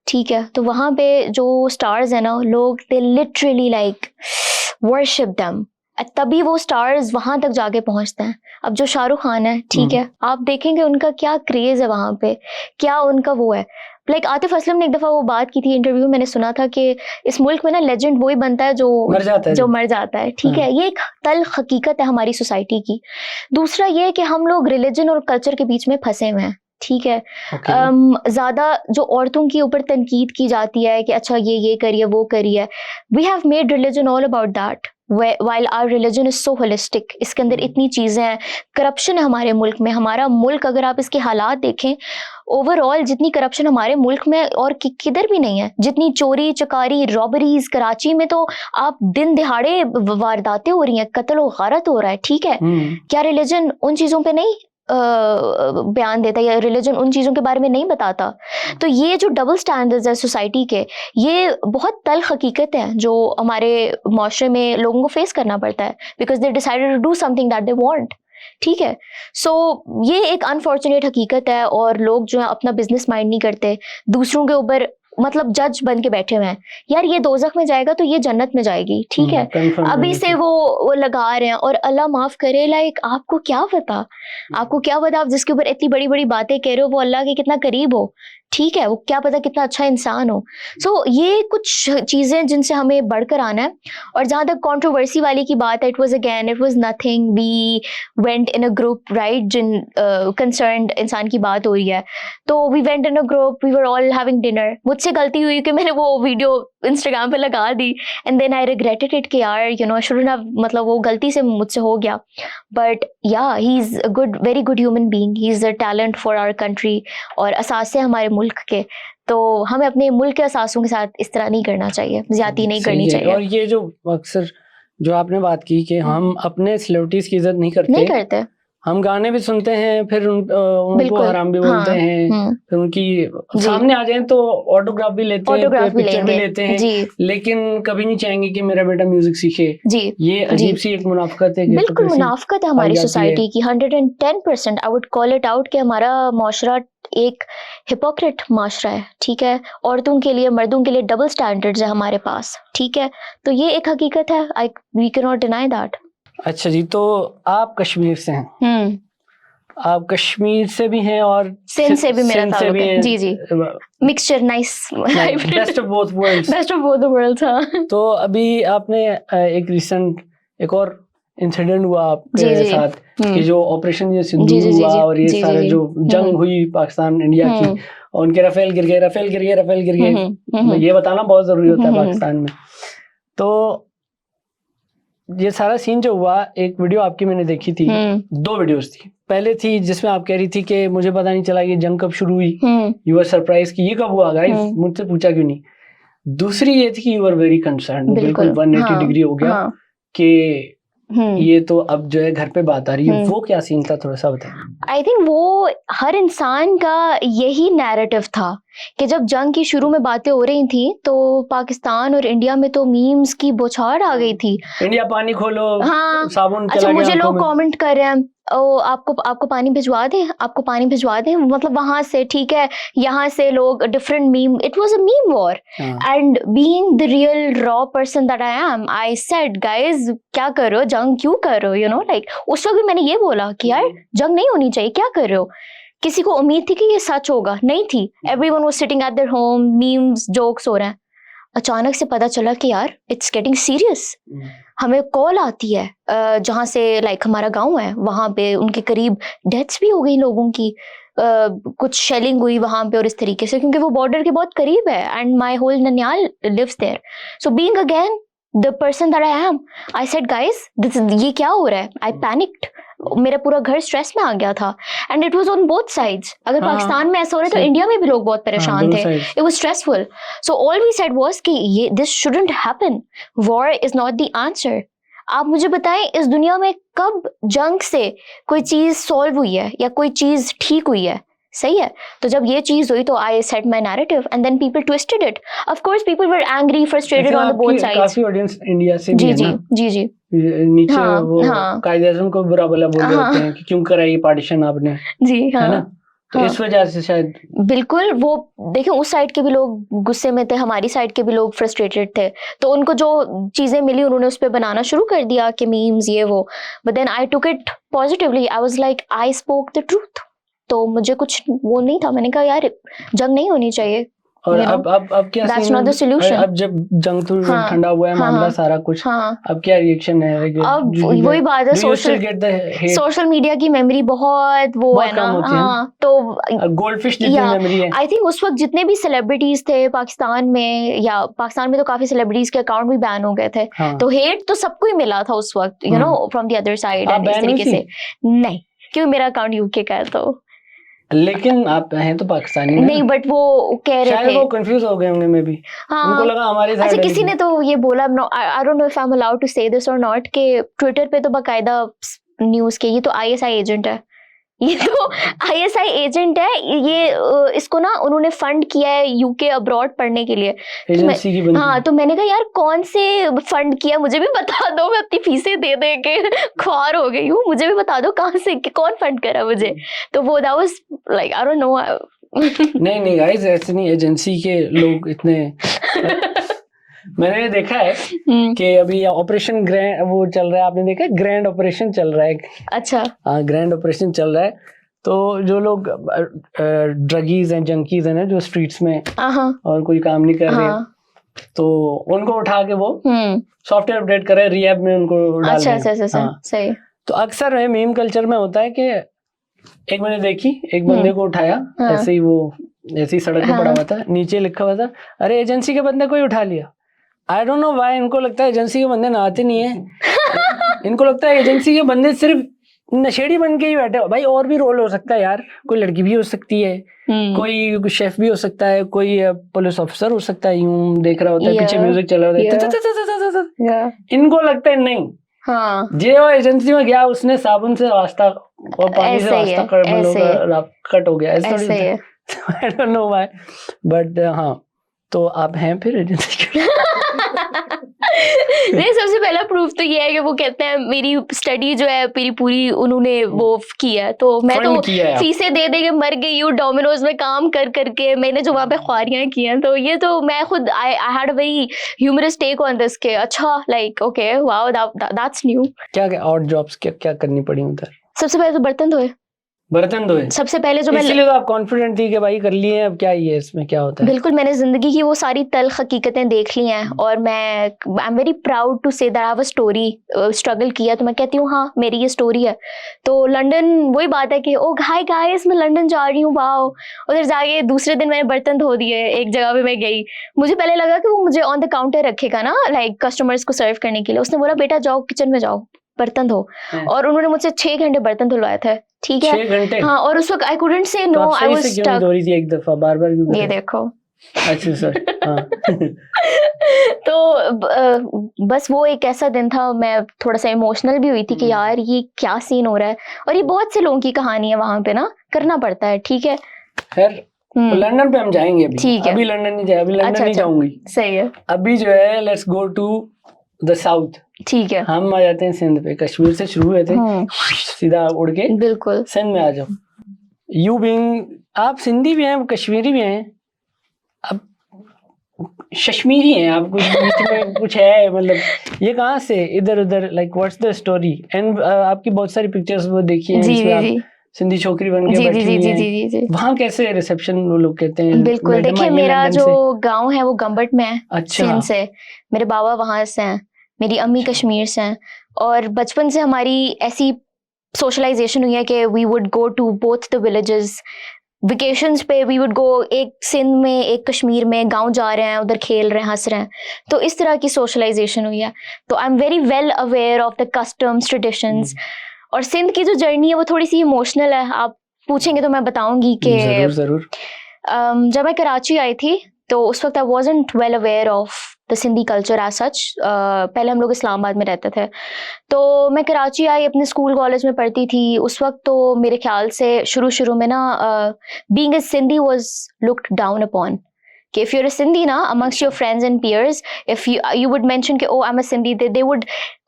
ठीक है, तो वहाँ पे जो स्टार्स हैं ना, लोग they literally like worship them, तभी वो स्टार्स वहां तक जाके पहुंचते हैं। अब जो शाहरुख खान है, ठीक है, आप देखेंगे उनका क्या क्रेज है वहां पे, क्या उनका वो है। लाइक आतिफ असलम ने एक दफा वो बात की थी इंटरव्यू में, मैंने सुना था कि इस मुल्क में ना लेजेंड वही बनता है जो मर जाता है। ठीक है, ये एक तल्ख हकीकत है हमारी सोसाइटी की। दूसरा ये कि हम लोग रिलीजन और कल्चर के बीच में फंसे हुए हैं। ठीक है, ज्यादा जो औरतों के ऊपर तनकीद की जाती है कि अच्छा ये करिए वो करिए, we have made religion all about that while our religion is so holistic। इसके अंदर इतनी चीजें हैं, करप्शन है हमारे मुल्क में। हमारा मुल्क अगर आप इसके हालात देखें ओवरऑल, जितनी करप्शन हमारे मुल्क में और किधर भी नहीं है, जितनी चोरी चकारी रॉबरीज, कराची में तो आप दिन दिहाड़े वारदातें हो रही हैं, कत्ल और गारत हो रहा है। ठीक है, क्या रिलीजन उन चीजों पे नहीं बयान देता, या रिलीजन उन चीज़ों के बारे में नहीं बताता? तो ये जो डबल स्टैंडर्ड्स है सोसाइटी के, ये बहुत तल्ख हकीकत है जो हमारे माशरे में लोगों को फेस करना पड़ता है, because they decided to do something that they want. ठीक है, सो ये एक अनफॉर्चुनेट हकीकत है, और लोग जो है अपना बिजनेस माइंड नहीं करते, दूसरों के ऊपर मतलब जज बन के बैठे हुए हैं, यार ये दोज़ख में जाएगा तो ये जन्नत में जाएगी। ठीक है, अभी से वो लगा रहे हैं, और अल्लाह माफ करे, लाइक आपको क्या पता, आप जिसके ऊपर इतनी बड़ी बड़ी बातें कह रहे हो वो अल्लाह के कितना करीब हो। ठीक है, वो क्या पता कितना अच्छा इंसान हो। सो ये कुछ चीजें जिनसे हमें बढ़कर आना है। और जहाँ तक कंट्रोवर्सी वाली की बात है, it was nothing, we went in a group, right, जिन कंसर्न्ड इंसान की बात हो रही है, तो we went in a group, we were all having dinner. मुझसे गलती हुई कि मैंने वो वीडियो इंस्टाग्राम पे लगा दी, and then I regretted it कि यार आई शुडंट हैव, मतलब वो गलती से मुझसे हो गया। But yeah he is a good, very good human being, he is a talent for our country, और असासे हमारे मुल्क के। तो हमें अपने मुल्क के असासों के साथ इस तरह नहीं करना चाहिए, ज्यादती नहीं करनी चाहिए। और ये जो अक्सर जो आपने बात की कि हम अपने सेलिब्रिटीज की इज्जत नहीं करते, हम गाने भी सुनते हैं, फिर उनको बिल्कुल, हराम भी बोलते हाँ, हैं, फिर उनकी सामने आ जाए तो ऑटोग्राफ भी लेते हैं, ऑटोग्राफ भी पिक्चर भी लेंगे लेते हैं, जी लेकिन कभी नहीं चाहेंगे कि मेरा बेटा म्यूजिक सीखे। जी ये अजीब सी एक मुनाफकत है, बिल्कुल hypocrisy मुनाफकत है हमारी जाती है। सोसाइटी की 110%। I would call it out कि हमारा माशरा एक हिपोक्रेट माशरा है, ठीक है। औरतों के लिए, मर्दों के लिए डबल स्टैंडर्ड्स है हमारे पास, ठीक है। तो ये एक हकीकत है, I we can not deny that. अच्छा जी, तो आप कश्मीर से हैं, आप कश्मीर से भी हैं और सिंध से भी मेरा सिंध से ताल्लुक भी है, हैं। जी जी, mixture, nice, best of both worlds. Best of both worlds. हाँ तो अभी आपने एक रिसेंट एक और इंसिडेंट हुआ आपके जी, जी। साथ कि जो ऑपरेशन ये सिंदूर जी, जी, जी, हुआ जी, और ये जी, सारे जी, जो जंग हुई पाकिस्तान इंडिया की, और उनके राफेल गिर गए, राफेल गिर गए, राफेल गिर गए, ये बताना बहुत जरूरी होता है पाकिस्तान में। तो ये सारा सीन जो हुआ, एक वीडियो आपकी मैंने देखी थी, 2 वीडियोस थी। पहले थी जिसमें आप कह रही थी कि मुझे पता नहीं चला ये जंग कब शुरू हुई, यू आर सरप्राइज कि ये कब हुआ गाइस, मुझसे पूछा क्यों नहीं। दूसरी ये थी कि यू आर वेरी कंसर्न, बिल्कुल 180 डिग्री हो गया कि ये तो अब जो है घर पे बात आ रही है। वो क्या सीन था, थोड़ा सा बताइए। आई थिंक वो हर इंसान का यही नैरेटिव था कि जब जंग की शुरू में बातें हो रही थी तो पाकिस्तान और इंडिया में तो मीम्स की बौछार आ गई थी। इंडिया पानी खोलो, हाँ, साबुन अच्छा चला गया मुझे आंखों लोग में। कमेंट कर रहे हैं, ओ आपको पानी भिजवा दें, आपको पानी भिजवा दें, मतलब वहां से, ठीक है, यहाँ से लोग different meme, it was a meme war. And being the real raw person that I am, I said guys क्या कर रहे हो, जंग क्यों कर रहे हो, यू नो लाइक उस वक्त भी मैंने ये बोला कि यार जंग नहीं होनी चाहिए, क्या कर रहे हो। किसी को उम्मीद थी कि ये सच होगा? नहीं थी। Everyone was sitting at their home, memes jokes हो रहे हैं। अचानक से पता चला कि यार इट्स गेटिंग सीरियस। हमें कॉल आती है जहाँ से लाइक हमारा गांव है, वहां पे उनके करीब डेथ्स भी हो गई लोगों की, कुछ शेलिंग हुई वहां पे और इस तरीके से, क्योंकि वो बॉर्डर के बहुत करीब है एंड माय होल ननियाल lives there. So being again the person that I am, I said guys ये क्या हो रहा है। आई पैनिक्ड, मेरा पूरा घर स्ट्रेस में आ गया था। And it was on both sides. अगर पाकिस्तान में ऐसा हो रहा है तो इंडिया में भी लोग बहुत परेशान थे। It was stressful. So all we said was कि ये this shouldn't happen, war is not the answer. आप मुझे बताएं इस दुनिया में कब जंग से कोई चीज सॉल्व हुई है या कोई चीज ठीक हुई है? सही है। तो जब ये चीज हुई तो I set my narrative and then people twisted it. Of course people were angry, frustrated on the both sides. काफी ऑडियंस इंडिया से भी जी है जी ना? जी जी नीचे हाँ, वो हाँ, कायदे-ए-आज़म को बुरा भला बोल देते हैं कि क्यों कराई ये पार्टीशन आपने, जी हाँ, है ना? तो इस वजह से शायद बिल्कुल। वो देखिए उस साइड के भी लोग गुस्से में थे, हमारी साइड के भी लोग फ्रस्ट्रेटेड थे, तो उनको जो चीजें मिली उन्होंने उस पर बनाना शुरू कर दिया कि मीम्स ये वो। But then I took it positively, I was like I spoke the truth. तो मुझे कुछ वो नहीं था, मैंने कहा यार जंग नहीं होनी चाहिए। और अब क्या That's scene not the solution. अब जब जंग तो ठंडा हुआ है मामला सारा कुछ, अब क्या रिएक्शन है? अब वही बात है, सोशल मीडिया की मेमोरी बहुत वो है ना। हाँ, तो गोल्डफिश जितनी मेमोरी है। आई थिंक उस वक्त जितने भी सेलिब्रिटीज थे पाकिस्तान में, या पाकिस्तान में तो काफी सेलिब्रिटीज के अकाउंट भी बैन हो गए थे, तो हेट तो सबको ही मिला था उस वक्त, you know, from the other side. इस तरीके से नहीं, क्योंकि मेरा अकाउंट यूके का है। तो लेकिन आप हैं तो पाकिस्तानी नहीं, बट वो कह रहे थे, वो कंफ्यूज हो गए होंगे मे बी। हाँ, उनको लगा हमारे साइड। अच्छा किसी ने तो ये बोला, I don't know if I am allowed to say this और नॉट, कि ट्विटर पे तो बाकायदा न्यूज के ये तो आईएसआई एजेंट है, ये तो आईएसआई एजेंट है, ये इसको ना उन्होंने फंड किया है यूके अब्रॉड पढ़ने के लिए, एजेंसी की बंदी। हाँ, तो मैंने कहा यार कौन से फंड किया, मुझे भी बता दो, मैं अपनी फीसें दे दे के ख्वार हो गई हूँ, मुझे भी बता दो कहाँ से, कौन फंड करा मुझे। तो वो that was like I don't no. नहीं गाइस, ऐसे नहीं, एजेंसी के लोग इतने मैंने देखा है कि अभी ऑपरेशन ग्रैंड वो चल रहा है, आपने देखा है? ग्रैंड ऑपरेशन चल रहा है। अच्छा, हाँ, ग्रैंड ऑपरेशन चल रहा है। तो जो लोग ड्रगीज हैं, जंकीज हैं ना, जो स्ट्रीट्स में और कोई काम नहीं कर रहे, तो उनको उठा के वो सॉफ्टवेयर अपडेट कर रहे हैं, रिहैब में उनको डाल रहे हैं। अच्छा, सही। तो अक्सर मीम कल्चर में होता है कि एक मैंने देखी, एक बंदे को उठाया, ऐसे ही सड़क पे पड़ा हुआ था, नीचे लिखा हुआ था अरे एजेंसी के बंदे को ही उठा लिया। आई डोंट नो व्हाई इनको लगता है एजेंसी के बंदे नहाते नहीं है। इनको लगता है एजेंसी के बंदे सिर्फ नशेड़ी बन के ही बैठे हो। भाई और भी रोल हो सकता है यार, कोई लड़की भी हो सकती है, कोई शेफ भी हो सकता है, कोई पुलिस ऑफिसर हो सकता है, यूं देख रहा होता है, पीछे म्यूजिक चल रहा होता है, इनको लगता है नहीं, हाँ जो एजेंसी में गया उसने साबुन से वास्ता और पानी से ऐसा ही वास्ता है, कर ऐसे ही है। कट हो गया, ऐसा ऐसे ही है। आई डोंट नो व्हाई बट हाँ, तो आप हैं फिर एजेंसी के? नहीं, सबसे पहला प्रूफ तो ये है कि वो कहते हैं मेरी स्टडी जो है मेरी पूरी उन्होंने वो की है, तो मैं तो फंड किया है आप। फीसें दे दे के मर गई हूँ डोमिनोज में काम कर करके, मैंने जो वहाँ पे ख्वारियां की हैं, तो ये तो मैं खुद I had a very humorous take on this के अच्छा like okay wow that's new. क्या क्या और जॉब्स क्या क्या करनी पड़ी उधर? सबसे पहले तो बर्तन धोए, बर्तन धोए? सबसे पहले जो मैं इसलिए तो आप कॉन्फिडेंट थी कि भाई कर लिए, अब क्या ये इसमें क्या होता है? बिल्कुल, मैंने जिंदगी की वो सारी तल्ख हकीकतें देख ली हैं और मैं I am very proud to say that I have a story, struggle किया, तो मैं कहती हूँ हाँ मेरी ये स्टोरी है। तो लंदन वही बात है कि ओ हाय गाइस मैं लंदन जा रही हूँ, वाओ। उधर जाके दूसरे दिन मैंने बर्तन धो दिए, एक जगह पे मैं गई, मुझे पहले लगा कि वो मुझे ऑन द काउंटर रखेगा ना लाइक कस्टमर्स को सर्व करने के लिए, उसने बोला बेटा जाओ किचन में जाओ बर्तन धो, और उन्होंने मुझसे 6 घंटे बर्तन धुलवाए थे, ठीक है 6 घंटे? हाँ, और उस वक्त आई कुडंट से तो नो, आप आई सही वाज से क्यों नहीं धो रही थी एक दफा, बार बार क्यों कर ये रहे? देखो। अच्छा सर हाँ तो बस वो एक ऐसा दिन था, मैं थोड़ा सा इमोशनल भी हुई थी कि यार ये क्या सीन हो रहा है, और ये बहुत से लोगों की कहानी है वहां पे ना, करना पड़ता है, ठीक है। खैर लंदन पे हम जाएंगे अभी, ठीक है। अभी लंदन नहीं जाए, अभी लंदन अच्छा, नहीं अच्छा। जाऊंगी सही है, अभी, जो है let's go to the south. ठीक है। हम आ जाते हैं सिंध पे, कश्मीर से शुरू हुए थे सीधा उड़ के बिल्कुल सिंध में आ जाओ। यू बीइंग, आप सिंधी भी हैं कश्मीरी भी हैं, अब कश्मीरी हैं आप, कुछ बीच में कुछ है, मतलब ये कहाँ से इधर उधर, like what's the story? And आपकी बहुत सारी पिक्चर्स वो देखी हैं जी जिसमें जी आप जी सिंधी छोकरी बन के जी जी बैठी जी हुई जी हैं, जी जी जी वहाँ कैसे रिसेप्शन वो लोग कहते हैं? बिल्कुल, मैडम देखिए आई हैं मेरा लंदन जो से? गांव है वो गंबट में है, अच्छा सिंध से, मेरे बाबा वहां से हैं, मेरी अम्मी कश्मीर से हैं, और बचपन से हमारी ऐसी सोशलाइजेशन हुई है कि we would go to both the villages, vacations पे वी वुड गो, एक सिंध में एक कश्मीर में, गांव जा रहे हैं उधर खेल रहे हैं हंस रहे हैं, तो इस तरह की सोशलाइजेशन हुई है, तो आई am very well aware of the customs traditions. और सिंध की जो जर्नी है वो थोड़ी सी इमोशनल है, आप पूछेंगे तो मैं बताऊंगी कि जरूर जरूर। जब मैं कराची आई थी तो उस वक्त I wasn't well aware of the Sindhi culture as such, पहले हम लोग इस्लामाबाद में रहते थे, तो मैं कराची आई, अपने स्कूल कॉलेज में पढ़ती थी, उस वक्त तो मेरे ख्याल से शुरू में ना being a Sindhi was looked down upon, कि if you're a Sindhi na amongst your friends and peers, if you would mention कि oh I'm a Sindhi, they would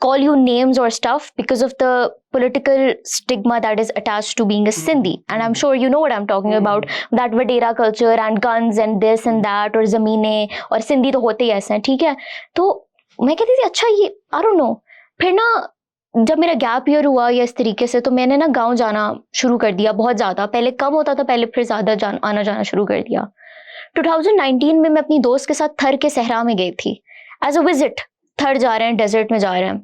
call you names or stuff because of the political stigma that is attached to being a Sindhi, and I'm sure you know what I'm talking about, that Vadera culture and guns and this and that, और ज़मीनें, और सिंधी तो होते ही ऐसे हैं, ठीक है। तो मैं कहती थी अच्छा ये I don't know, फिर ना जब मेरा गैप ईयर हुआ या इस तरीके से, तो मैंने ना गाँव जाना शुरू कर दिया, बहुत ज़्यादा, पहले कम होता था, पहले फिर ज़्यादा आना जाना शुरू कर दिया। 2019 में मैं अपनी दोस्त के साथ थर के सहरा में गई थी एज अ विजिट, थर जा रहे हैं, डेजर्ट में जा रहे हैं,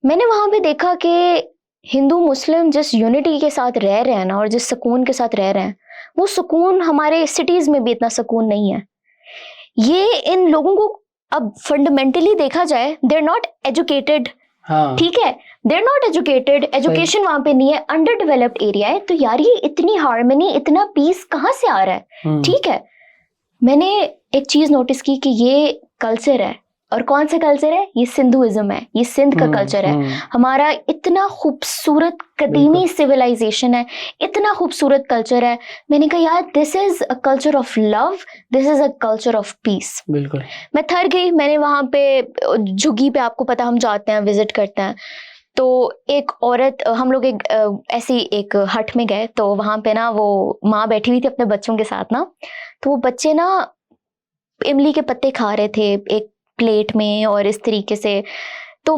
मैंने वहां पे देखा कि हिंदू मुस्लिम जिस यूनिटी के साथ रह रहे हैं ना, और जिस सुकून के साथ रह रहे हैं, वो सुकून हमारे सिटीज में भी इतना सुकून नहीं है। ये इन लोगों को अब फंडामेंटली देखा जाए, दे आर नॉट एजुकेटेड, ठीक है, they are not educated, education वहां पे नहीं है, अंडर डेवलप्ड एरिया है, तो यार ये इतनी हार्मनी, इतना पीस कहाँ से आ रहा है? ठीक है, मैंने एक चीज नोटिस की कि ये कल्चर है, और कौन सा कल्चर है? ये सिंधुइज्म है, ये सिंध का कल्चर है, हमारा इतना खूबसूरत कदीमी सिविलाइजेशन है, इतना खूबसूरत कल्चर है। मैंने कहा यार this is a culture of love, this is a culture of peace. बिल्कुल। मैं थर गई, मैंने वहां पे झुग्गी पे, आपको पता हम जाते हैं, विजिट करते हैं, तो एक औरत, हम लोग एक ऐसी एक हट में गए, तो वहां पे ना वो माँ बैठी हुई थी अपने बच्चों के साथ ना, तो वो बच्चे ना इमली के पत्ते खा रहे थे एक प्लेट में, और इस तरीके से, तो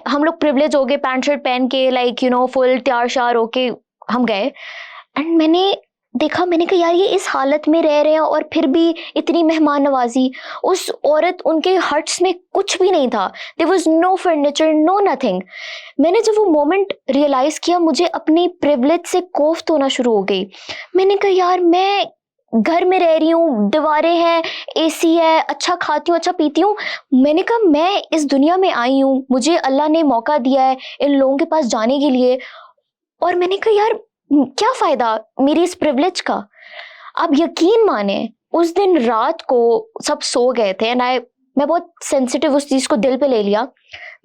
हम लोग प्रिविलेज हो गए, पैंट शर्ट पहन के, लाइक यू नो फुल तैयार शार होके हम गए, एंड मैंने देखा, मैंने कहा यार ये इस हालत में रह रहे हैं और फिर भी इतनी मेहमान नवाजी। उस औरत, उनके हट्स में कुछ भी नहीं था, there was no furniture, no nothing. मैंने जब वो मोमेंट रियलाइज किया, मुझे अपनी प्रिविलेज से कोफ्त होना शुरू हो गई। मैंने कहा यार मैं घर में रह रही हूँ, दीवारें हैं, एसी है, अच्छा खाती हूँ, अच्छा पीती हूँ, मैंने कहा मैं इस दुनिया में आई हूँ, मुझे अल्लाह ने मौका दिया है इन लोगों के पास जाने के लिए, और मैंने कहा यार क्या फायदा मेरी इस प्रिविलेज का। आप यकीन माने उस दिन रात को सब सो गए थे, एंड आई मैं बहुत सेंसिटिव उस चीज़ को दिल पे ले लिया।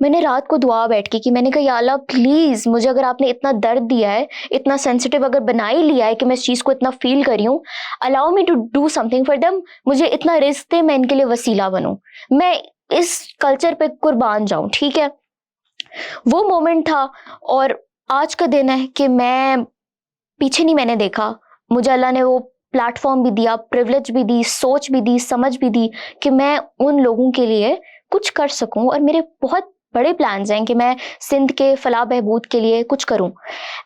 मैंने रात को दुआ बैठ की कि मैंने कहा या अल्लाह प्लीज़ मुझे अगर आपने इतना दर्द दिया है, इतना सेंसिटिव अगर बना ही लिया है कि मैं इस चीज़ को इतना फील करी हूँ, allow me to do something for them. मुझे इतना रिस्क दे, मैं इनके लिए वसीला बनूं, मैं इस कल्चर पे कुर्बान जाऊं, ठीक है। वो मोमेंट था और आज का दिन है कि मैं पीछे नहीं मैंने देखा। मुझे अल्लाह ने वो प्लेटफॉर्म भी दिया, प्रिविलेज भी दी, सोच भी दी, समझ भी दी कि मैं उन लोगों के लिए कुछ कर सकूं। और मेरे बहुत बड़े प्लान्स हैं कि मैं सिंध के फलाह बहबूद के लिए कुछ करूं।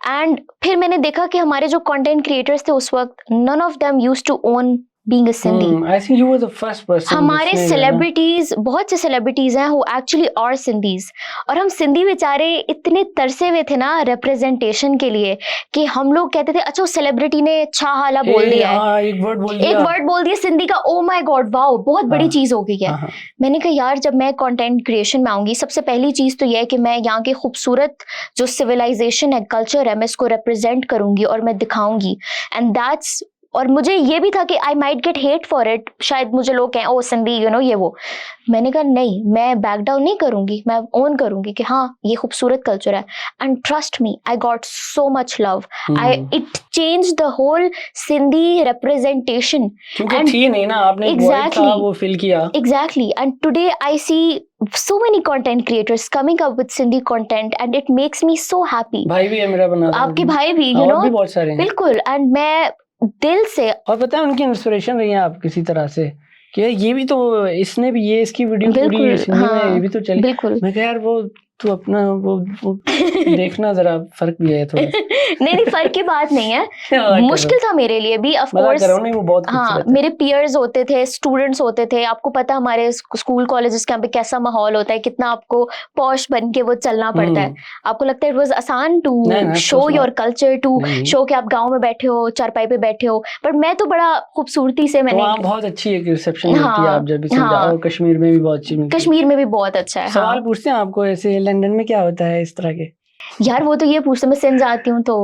एंड फिर मैंने देखा कि हमारे जो कंटेंट क्रिएटर्स थे उस वक्त, none of them used to own being a Sindhi. I think you were the first person हमारे जिसने जो है ना- सेलिब्रिटीज, बहुत से सेलिब्रिटीज हैं हु एक्चुअली आर सिंधीज, और हम सिंधी बेचारे इतने तरसे हुए थे ना रिप्रेजेंटेशन के लिए कि हम लोग कहते थे अच्छा उस सेलिब्रिटी ने छा हाला बोल दिया है, हाँ, एक वर्ड बोल एक दिया। वर्ड बोल दिया सिंधी का, ओ माय गॉड वाओ बहुत बड़ी हाँ, चीज हो गई है। हाँ, मैंने कहा यार जब मैं कंटेंट क्रिएशन में आऊंगी, सबसे पहली चीज तो यह है कि मैं यहाँ के खूबसूरत जो सिविलाइजेशन है, कल्चर है, मैं इसको रिप्रेजेंट करूंगी और मैं दिखाऊंगी। एंड दैट्स, और मुझे ये भी था कि I might get hate for it, शायद मुझे लोग कहें ओ सिंधी यू नो ये वो। मैंने कहा नहीं, मैं बैक डाउन नहीं करूंगी, मैं ओन करूंगी कि हाँ ये खूबसूरत कल्चर है। And trust me I got so much love, it change the whole Sindhi representation. क्योंकि And- थी नहीं ना, आपने एक void Exactly. था वो फिल किया। Exactly, and today I see so many content creators coming up with Sindhi content and it makes me so happy. भाई भी है मेरा बना था आपके वो भी। भाई भी हाँ, you और know भी बहुत सारे हैं। बिल्कुल, and मैं दिल से और पता है उनकी इंस्पिरेशन रही है आप किसी तरह से कि ये भी तो, इसने भी ये इसकी वीडियो पूरी बिल्कुल, सिंधी में हाँ, ये भी तो चली। बिल्कुल मैं कहा यार वो तू अपना वो देखना जरा, फर्क भी है थोड़ा। नहीं फर्क की बात नहीं है, क्या बात कर मुश्किल था मेरे लिए भी ऑफ मजाक कोर्स। कर रहा हूँ, नहीं वो बहुत हाँ खूबसूरत है। मेरे पियर्स होते थे, स्टूडेंट्स होते थे, आपको पता हमारे स्कूल कॉलेजेस के यहाँ पे कैसा माहौल होता है, कितना आपको पॉश बन के वो चलना पड़ता है। आपको लगता है इट वाज आसान टू नहीं, नहीं, of show course your not. Culture, टू नहीं। शो कि आप गांव में बैठे हो, चारपाई पे बैठे हो, पर मैं तो बड़ा खूबसूरती से तो मैंने वहाँ बहुत अच्छी एक रिसेप्शन मिलती है, हाँ, आप जब भी समझा। हाँ। और कश्मीर में भी बहुत अच्छी मिलती है। कश्मीर में भी बहुत अच्छा है। सवाल हाँ पूछते हैं आपको ऐसे, लंदन में क्या होता है इस तरह के? यार वो तो ये पूछते, मैं सिंध जाती हूँ तो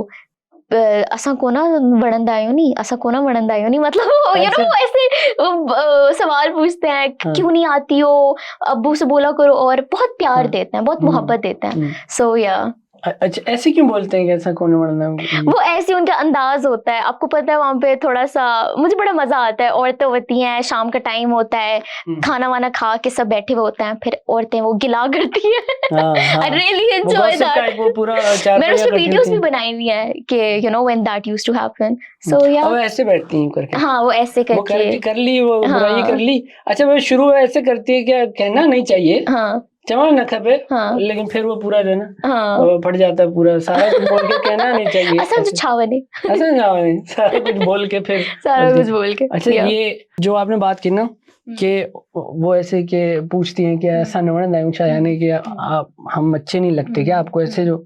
असा कोना वणंदा आयो नहीं, असा कोना वणंदा आयो नहीं, मतलब यू नो ऐसे सवाल पूछते हैं हाँ। क्यों नहीं आती हो, अब्बू से बोला करो, और बहुत प्यार हाँ। देते हैं, बहुत मोहब्बत देते हैं। सो या अच्छा, ऐसे क्यों बोलते हैं कि ऐसा कौन बनना? वो ऐसे उनका अंदाज होता है, आपको पता है वहाँ पे थोड़ा सा मुझे बड़ा मजा आता है। औरतें होती हैं, शाम का टाइम होता है, खाना वाना खा के सब बैठे हुए होते हैं, फिर औरतें वो गिला करती हैं। I really enjoy that. वो पूरा मैंने उसकी वीडियोस भी बनाई हुई हैं कि you know when that used to happen. So या अब ऐसे बैठती हैं करके। हाँ वो ऐसे वो करके कर ली, वो बुराई हाँ। कर ली। अच्छा वो शुरू ऐसे करती है, क्या कहना नहीं चाहिए, हाँ चमा न खपे, हाँ। लेकिन फिर वो पूरा जो है ना हाँ वो फट जाता है पूरा, सारा कुछ बोल के कहना नहीं चाहिए। असल जो छावने ऐसा नहीं, सारा कुछ बोल के फिर सारा कुछ बोल के। अच्छा ये जो आपने बात की ना कि वो ऐसे के पूछती हैं कि ऐसा नवण दायूं यानी कि आप हम अच्छे नहीं लगते क्या आपको ऐसे? जो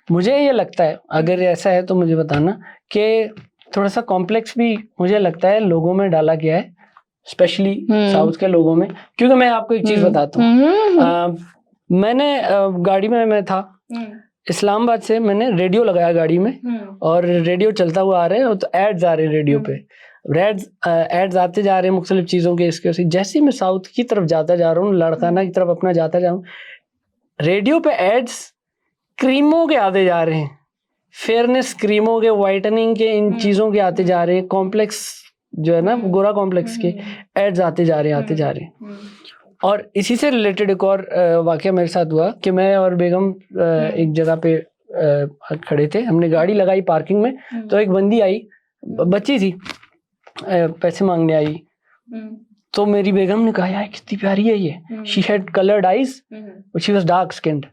मुझे ये लगता है, अगर ऐसा है तो मुझे बताना, कि थोड़ा सा कॉम्प्लेक्स भी मुझे लगता है लोगों में डाला गया है, स्पेशली साउथ के लोगों में। क्योंकि मैं आपको एक चीज बताता हूँ, मैंने गाड़ी में मैं था इस्लामाबाद से, मैंने रेडियो लगाया गाड़ी में और रेडियो चलता हुआ आ रहे हैं, तो एड्स आ रहे हैं रेडियो पे, एड्स आते जा रहे हैं मुख्तलिफ चीज़ों के इसके उसी। जैसे ही मैं साउथ की तरफ जाता जा रहा हूँ, लड़काना की तरफ अपना जाता जा रहा हूँ, रेडियो पे एड्स क्रीमों के आते जा रहे हैं, फेयरनेस क्रीमों के, वाइटनिंग के, इन चीज़ों के आते जा रहे हैं, कॉम्प्लेक्स जो है ना गोरा कॉम्प्लेक्स के एड्स आते जा रहे हैं। और इसी से रिलेटेड एक और वाकया मेरे साथ हुआ कि मैं और बेगम एक जगह पे खड़े थे, हमने गाड़ी लगाई पार्किंग में, तो एक बंदी आई, बच्ची थी, पैसे मांगने आई। तो मेरी बेगम ने कहा यार कितनी प्यारी है ये, she had coloured eyes, she was dark skinned.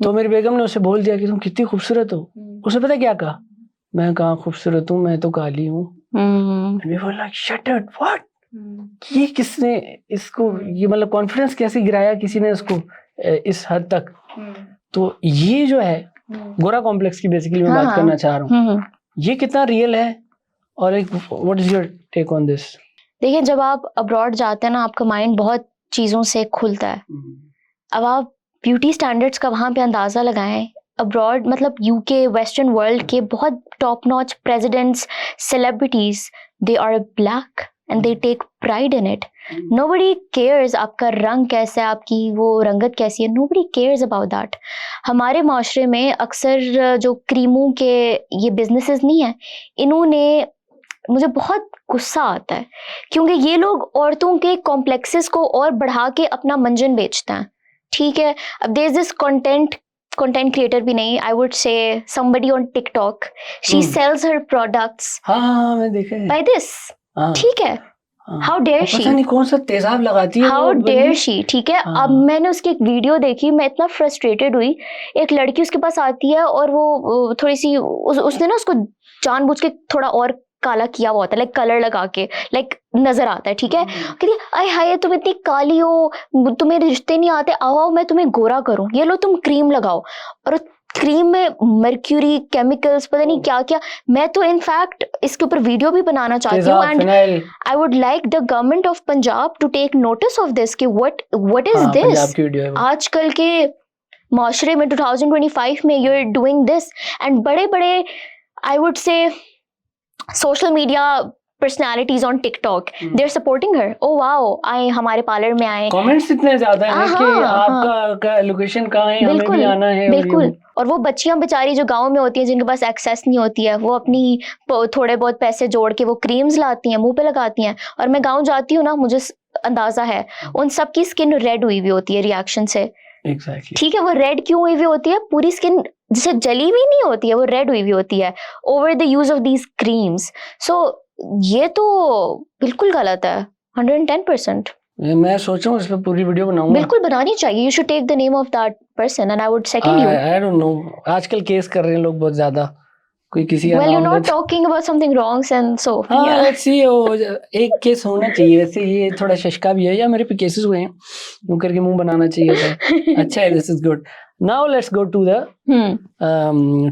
तो मेरी बेगम ने उसे बोल दिया कि तुम कितनी खूबसूरत हो। उसे पता क्या कहा? मैं कहाँ खूबसूरत हूँ, मैं तो काली हूँ। Shut up, what? ये किसने इसको, ये मतलब कॉन्फिडेंस कैसे गिराया किसी ने इसको इस हद तक? तो ये जो है गोरा कॉम्प्लेक्स की बेसिकली मैं बात करना चाह रहा हूँ, ये कितना रियल है, और एक what is your take on this? देखिए जब आप अब्रॉड जाते हैं ना, आपका माइंड बहुत चीज़ों से खुलता है। अब आप ब्यूटी स्टैंडर्ड्स का वहाँ पे अंदाज़ा लगाएं, अब्रॉड मतलब यूके, वेस्टर्न वर्ल्ड के बहुत top notch presidents, celebrities, they are black and they take pride in it. Nobody cares आपका रंग कैसा है, आपकी वो रंगत कैसी है, nobody cares about that. हमारे माशरे में अक्सर जो क्रीमों के ये बिजनेसेस नहीं है, इन्होंने, मुझे बहुत गुस्सा आता है क्योंकि ये लोग औरतों के कॉम्प्लेक्सेस को और बढ़ा के अपना मंजन बेचते हैं, ठीक है. अब there is this content creator भी नहीं, I would say somebody on TikTok, she sells her products हाँ मैं देखा है बाय दिस, ठीक है. हाउ डेयर शी, पता नहीं कौन सा तेजाब लगाती है, हाउ डेयर शी, ठीक है. हाँ. अब मैंने उसकी एक वीडियो देखी, मैं इतना फ्रस्ट्रेटेड हुई. एक लड़की उसके पास आती है और वो थोड़ी सी उसने ना उसको जानबूझ के थोड़ा और काला किया हुआ होता है, लाइक कलर लगा के, लाइक नजर आता है, ठीक है. कहती अरे हाय तुम इतनी काली हो, तुम्हें रिश्ते नहीं आते, आओ मैं तुम्हें गोरा करूं, ये लो तुम क्रीम लगाओ. और क्रीम में मर्क्यूरी केमिकल्स पता नहीं क्या क्या. मैं तो इनफैक्ट इसके ऊपर वीडियो भी बनाना चाहती हूँ, and I would like the government of Punjab to take notice of this कि व्हाट इज दिस. आजकल के माशरे में 2025 में you are doing this, and बड़े बड़े I would say social media personalities on TikTok, they're supporting her. Oh wow, आए हमारे पार्लर में आए, कमेंट्स इतने ज्यादा हैं कि आपका लोकेशन कहाँ है, हमें भी आना है. बिल्कुल. और वो बच्चियां बेचारी जो गांव में होती हैं, जिनके पास एक्सेस नहीं होती है, वो अपनी थोड़े बहुत पैसे जोड़ के वो क्रीम्स लाती हैं, मुंह पे लगाती हैं. और मैं गाँव जाती हूँ ना, मुझे अंदाजा है उन सबकी स्किन रेड हुई हुई होती है रिएक्शन से. Exactly. ठीक है. वो रेड क्यों हुई हुई होती है, पूरी स्किन जैसे जली हुई नहीं होती है, वो रेड हुई हुई होती है over the use of these creams. So ये तो बिल्कुल गलत है, 110%. मैं सोच रहा हूँ इस पे पूरी वीडियो बनाऊंगा. बिल्कुल बनानी चाहिए. You should take the name of that person and I would second you. I don't know, आजकल केस कर रहे हैं लोग बहुत ज्यादा, कोई किसी well you're not talking about something wrong, and so yeah. Let's see, एक केस होना चाहिए. वैसे ये थोड़ा शशका भी है, या मेरे पे केसेस हुए हैं, यूं करके मुंह बनाना चाहिए था. अच्छा है, this is good. Now let's go to the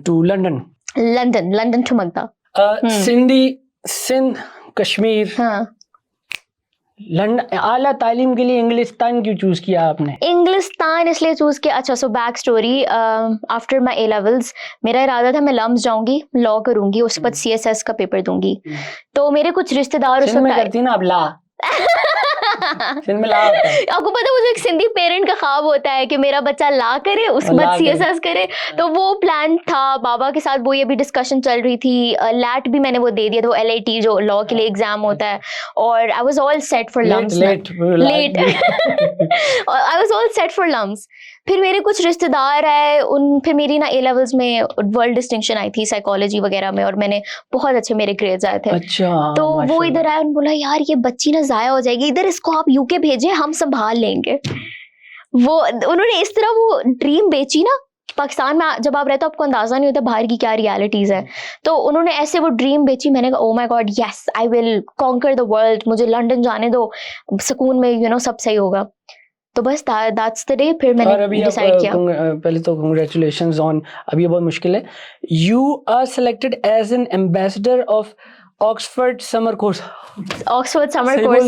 to London to Magda. Sindh, Kashmir. हाँ. लंदन आला तालीम के लिए इंग्लिस्तान क्यों चूज किया आपने? इंग्लिस्तान इसलिए चूज किया, अच्छा so back story, after my A levels मेरा इरादा था मैं लम्स जाऊंगी, लॉ करूंगी, उसके बाद CSS का पेपर दूंगी. तो मेरे कुछ रिश्तेदार उस वक्त करती ना, अब ला में ला होता है. आपको पता है, मुझे एक सिंधी पेरेंट का ख्वाब होता है कि मेरा बच्चा ला करे, उसके बाद CSS करे. तो वो प्लान था बाबा के साथ, वो ये भी डिस्कशन चल रही थी. लैट भी मैंने वो दे दिया था, वो LAT जो लॉ के लिए एग्जाम होता है. और I was all set for LUMS, let I was all set for LUMS. फिर मेरे कुछ रिश्तेदार आए, फिर मेरी ना A levels में वर्ल्ड डिस्टिंक्शन आई थी साइकोलॉजी वगैरह में, और मैंने बहुत अच्छे मेरे ग्रेड्स आए थे. अच्छा, तो वो इधर आया और बोला यार ये बच्ची ना जाया हो जाएगी, इधर इसको आप UK भेजें, हम संभाल लेंगे. वो उन्होंने इस तरह वो ड्रीम बेची ना. पाकिस्तान में जब आप रहते हो आपको अंदाजा नहीं होता बाहर की क्या रियलिटीज है. तो उन्होंने ऐसे वो ड्रीम बेची. मैंने कहा ओ my God yes, I will conquer the world, मुझे लंदन जाने दो, सुकून में सब सही होगा. तो बस दैट्स द डे. फिर मैंने डिसाइड किया. पहले तो कांग्रेचुलेशंस ऑन, अब ये बहुत मुश्किल है. You are selected as an ambassador of Oxford summer course. Oxford summer course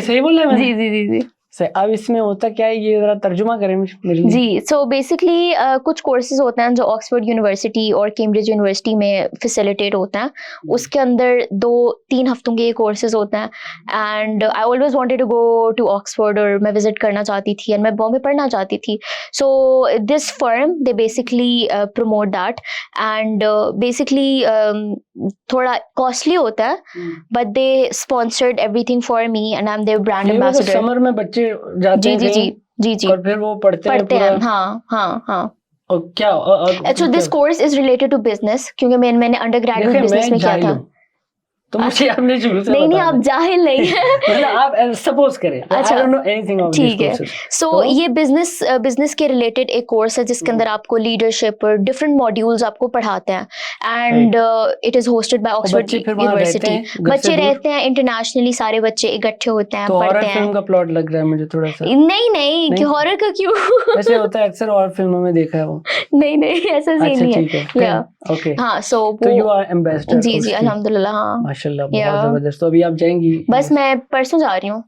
सही बोल रहा है. जी. अब इसमें होता क्या है, ये जरा तर्जुमा करें मेरे लिए. जी. सो बेसिकली कुछ कोर्सेज होते हैं जो ऑक्सफोर्ड यूनिवर्सिटी और कैम्ब्रिज यूनिवर्सिटी में फैसिलिटेट होते हैं. उसके अंदर 2-3 हफ्तों के कोर्सेज होते हैं. And I always wanted to go to Oxford, और मैं विजिट करना चाहती थी, एंड मैं बॉम्बे पढ़ना चाहती थी. So this firm they basically promote that, and basically थोड़ा कॉस्टली होता है, but they sponsored everything for me, and I am their brand ambassador. Summer में बच्चे जाते हैं जी और फिर वो पढ़ते हैं. हाँ. और क्या अच्छा, this course is related to business, क्योंकि मैंने अंडर ग्रेजुएट बिजनेस में किया था. तो मुझे आपने शुरू से नहीं आप जाहिल नहीं है. मतलब आप सपोज करें. अच्छा, I don't know anything about ठीक है. सो ये बिजनेस के रिलेटेड एक कोर्स है जिसके अंदर आपको लीडरशिप और डिफरेंट मॉड्यूल्स आपको पढ़ाते हैं. And it is hosted by Oxford university. बच्चे रहते हैं इंटरनेशनली, सारे बच्चे इकट्ठे होते हैं, पढ़ते हैं. फिल्म का प्लॉट लग रहा है मुझे थोड़ा सा. नहीं कि हॉरर का क्यों. ऐसे होता है अक्सर, और फिल्मों में देखा है वो. नहीं ऐसा सीन नहीं है. ओके. हाँ. So you are ambassador. जी अल्हम्दुलिल्लाह. हाँ, माशाल्लाह, बहुत जबरदस्त. तो अभी आप जाएंगी? बस मैं परसों जा रही हूँ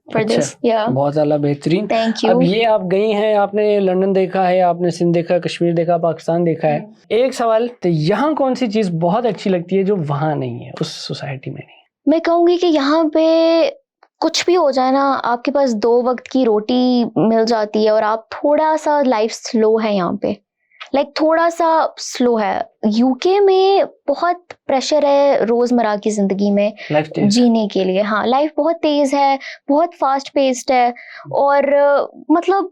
for this. बहुत ज़्यादा बेहतरीन. Thank you. अब ये आप गई हैं, आपने लंदन देखा है, आपने सिंध देखा, कश्मीर देखा, पाकिस्तान देखा है. एक सवाल, तो यहाँ कौन सी चीज़ बहुत अच्छी लगती है जो वहाँ नहीं है, उस सोसाइटी में नहीं? मैं कहूँगी कि यहाँ पे कुछ भी हो जाए ना, आपके पास 2 वक्त की रोटी मिल जाती है और आप थोड़ा सा लाइफ स्लो है यहाँ पे, थोड़ा सा स्लो है। यूके में बहुत प्रेशर है रोजमर्रा की जिंदगी में लाइफ तेज जीने के लिए। हाँ, लाइफ बहुत तेज है, बहुत फास्ट पेस्ड है और मतलब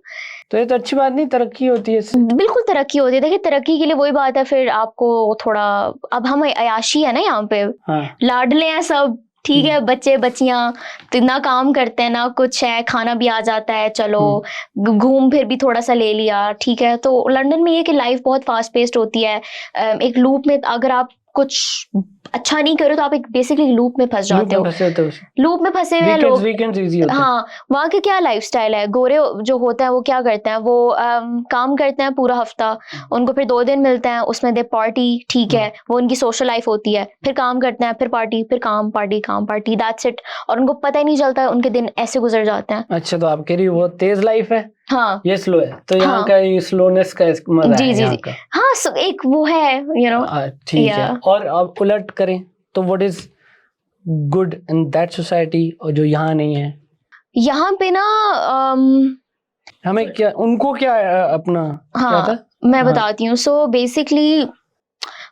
तो ये तो अच्छी बात नहीं, तरक्की होती है इससे। बिल्कुल तरक्की होती है। देखिए, तरक्की के लिए वही बात है, फिर आपको थोड़ा, अब हम अयाशी है ना यहाँ पे, हाँ लाडले हैं सब, ठीक है, बच्चे बच्चियां, तो ना काम करते हैं ना कुछ है, खाना भी आ जाता है, चलो घूम फिर भी थोड़ा सा ले लिया, ठीक है। तो लंदन में ये कि लाइफ बहुत फास्ट पेस्ड होती है। एक लूप में अगर आप कुछ अच्छा नहीं करो तो आप एक बेसिकली लूप में फंस जाते हो। लूप में फंसे हुए लोग, वीकेंड्स इजी होते हैं। हाँ, वहाँ के क्या लाइफस्टाइल है, गोरे जो होते हैं वो क्या करते हैं, वो काम करते हैं पूरा हफ्ता, उनको फिर 2 दिन मिलते हैं, उसमें दे पार्टी, ठीक है, वो उनकी सोशल लाइफ होती है, फिर काम करते हैं, फिर पार्टी, फिर काम, पार्टी, काम, पार्टी, दैट्स इट। और उनको पता ही नहीं चलता, उनके दिन ऐसे गुजर जाते हैं। अच्छा, तो आप कह रही वो तेज लाइफ है, हाँ, ये स्लो है, तो यहाँ हाँ, का ये स्लोनेस का मजा जी है जी यहाँ जी, का। हाँ, एक वो है, यू नो। ठीक है। Yeah. और अब उलट करें तो what is good in that society और जो यहाँ नहीं है? यहाँ पे ना हमें क्या, उनको क्या अपना क्या हाँ, था? मैं हाँ। बताती हूँ। सो बेसिकली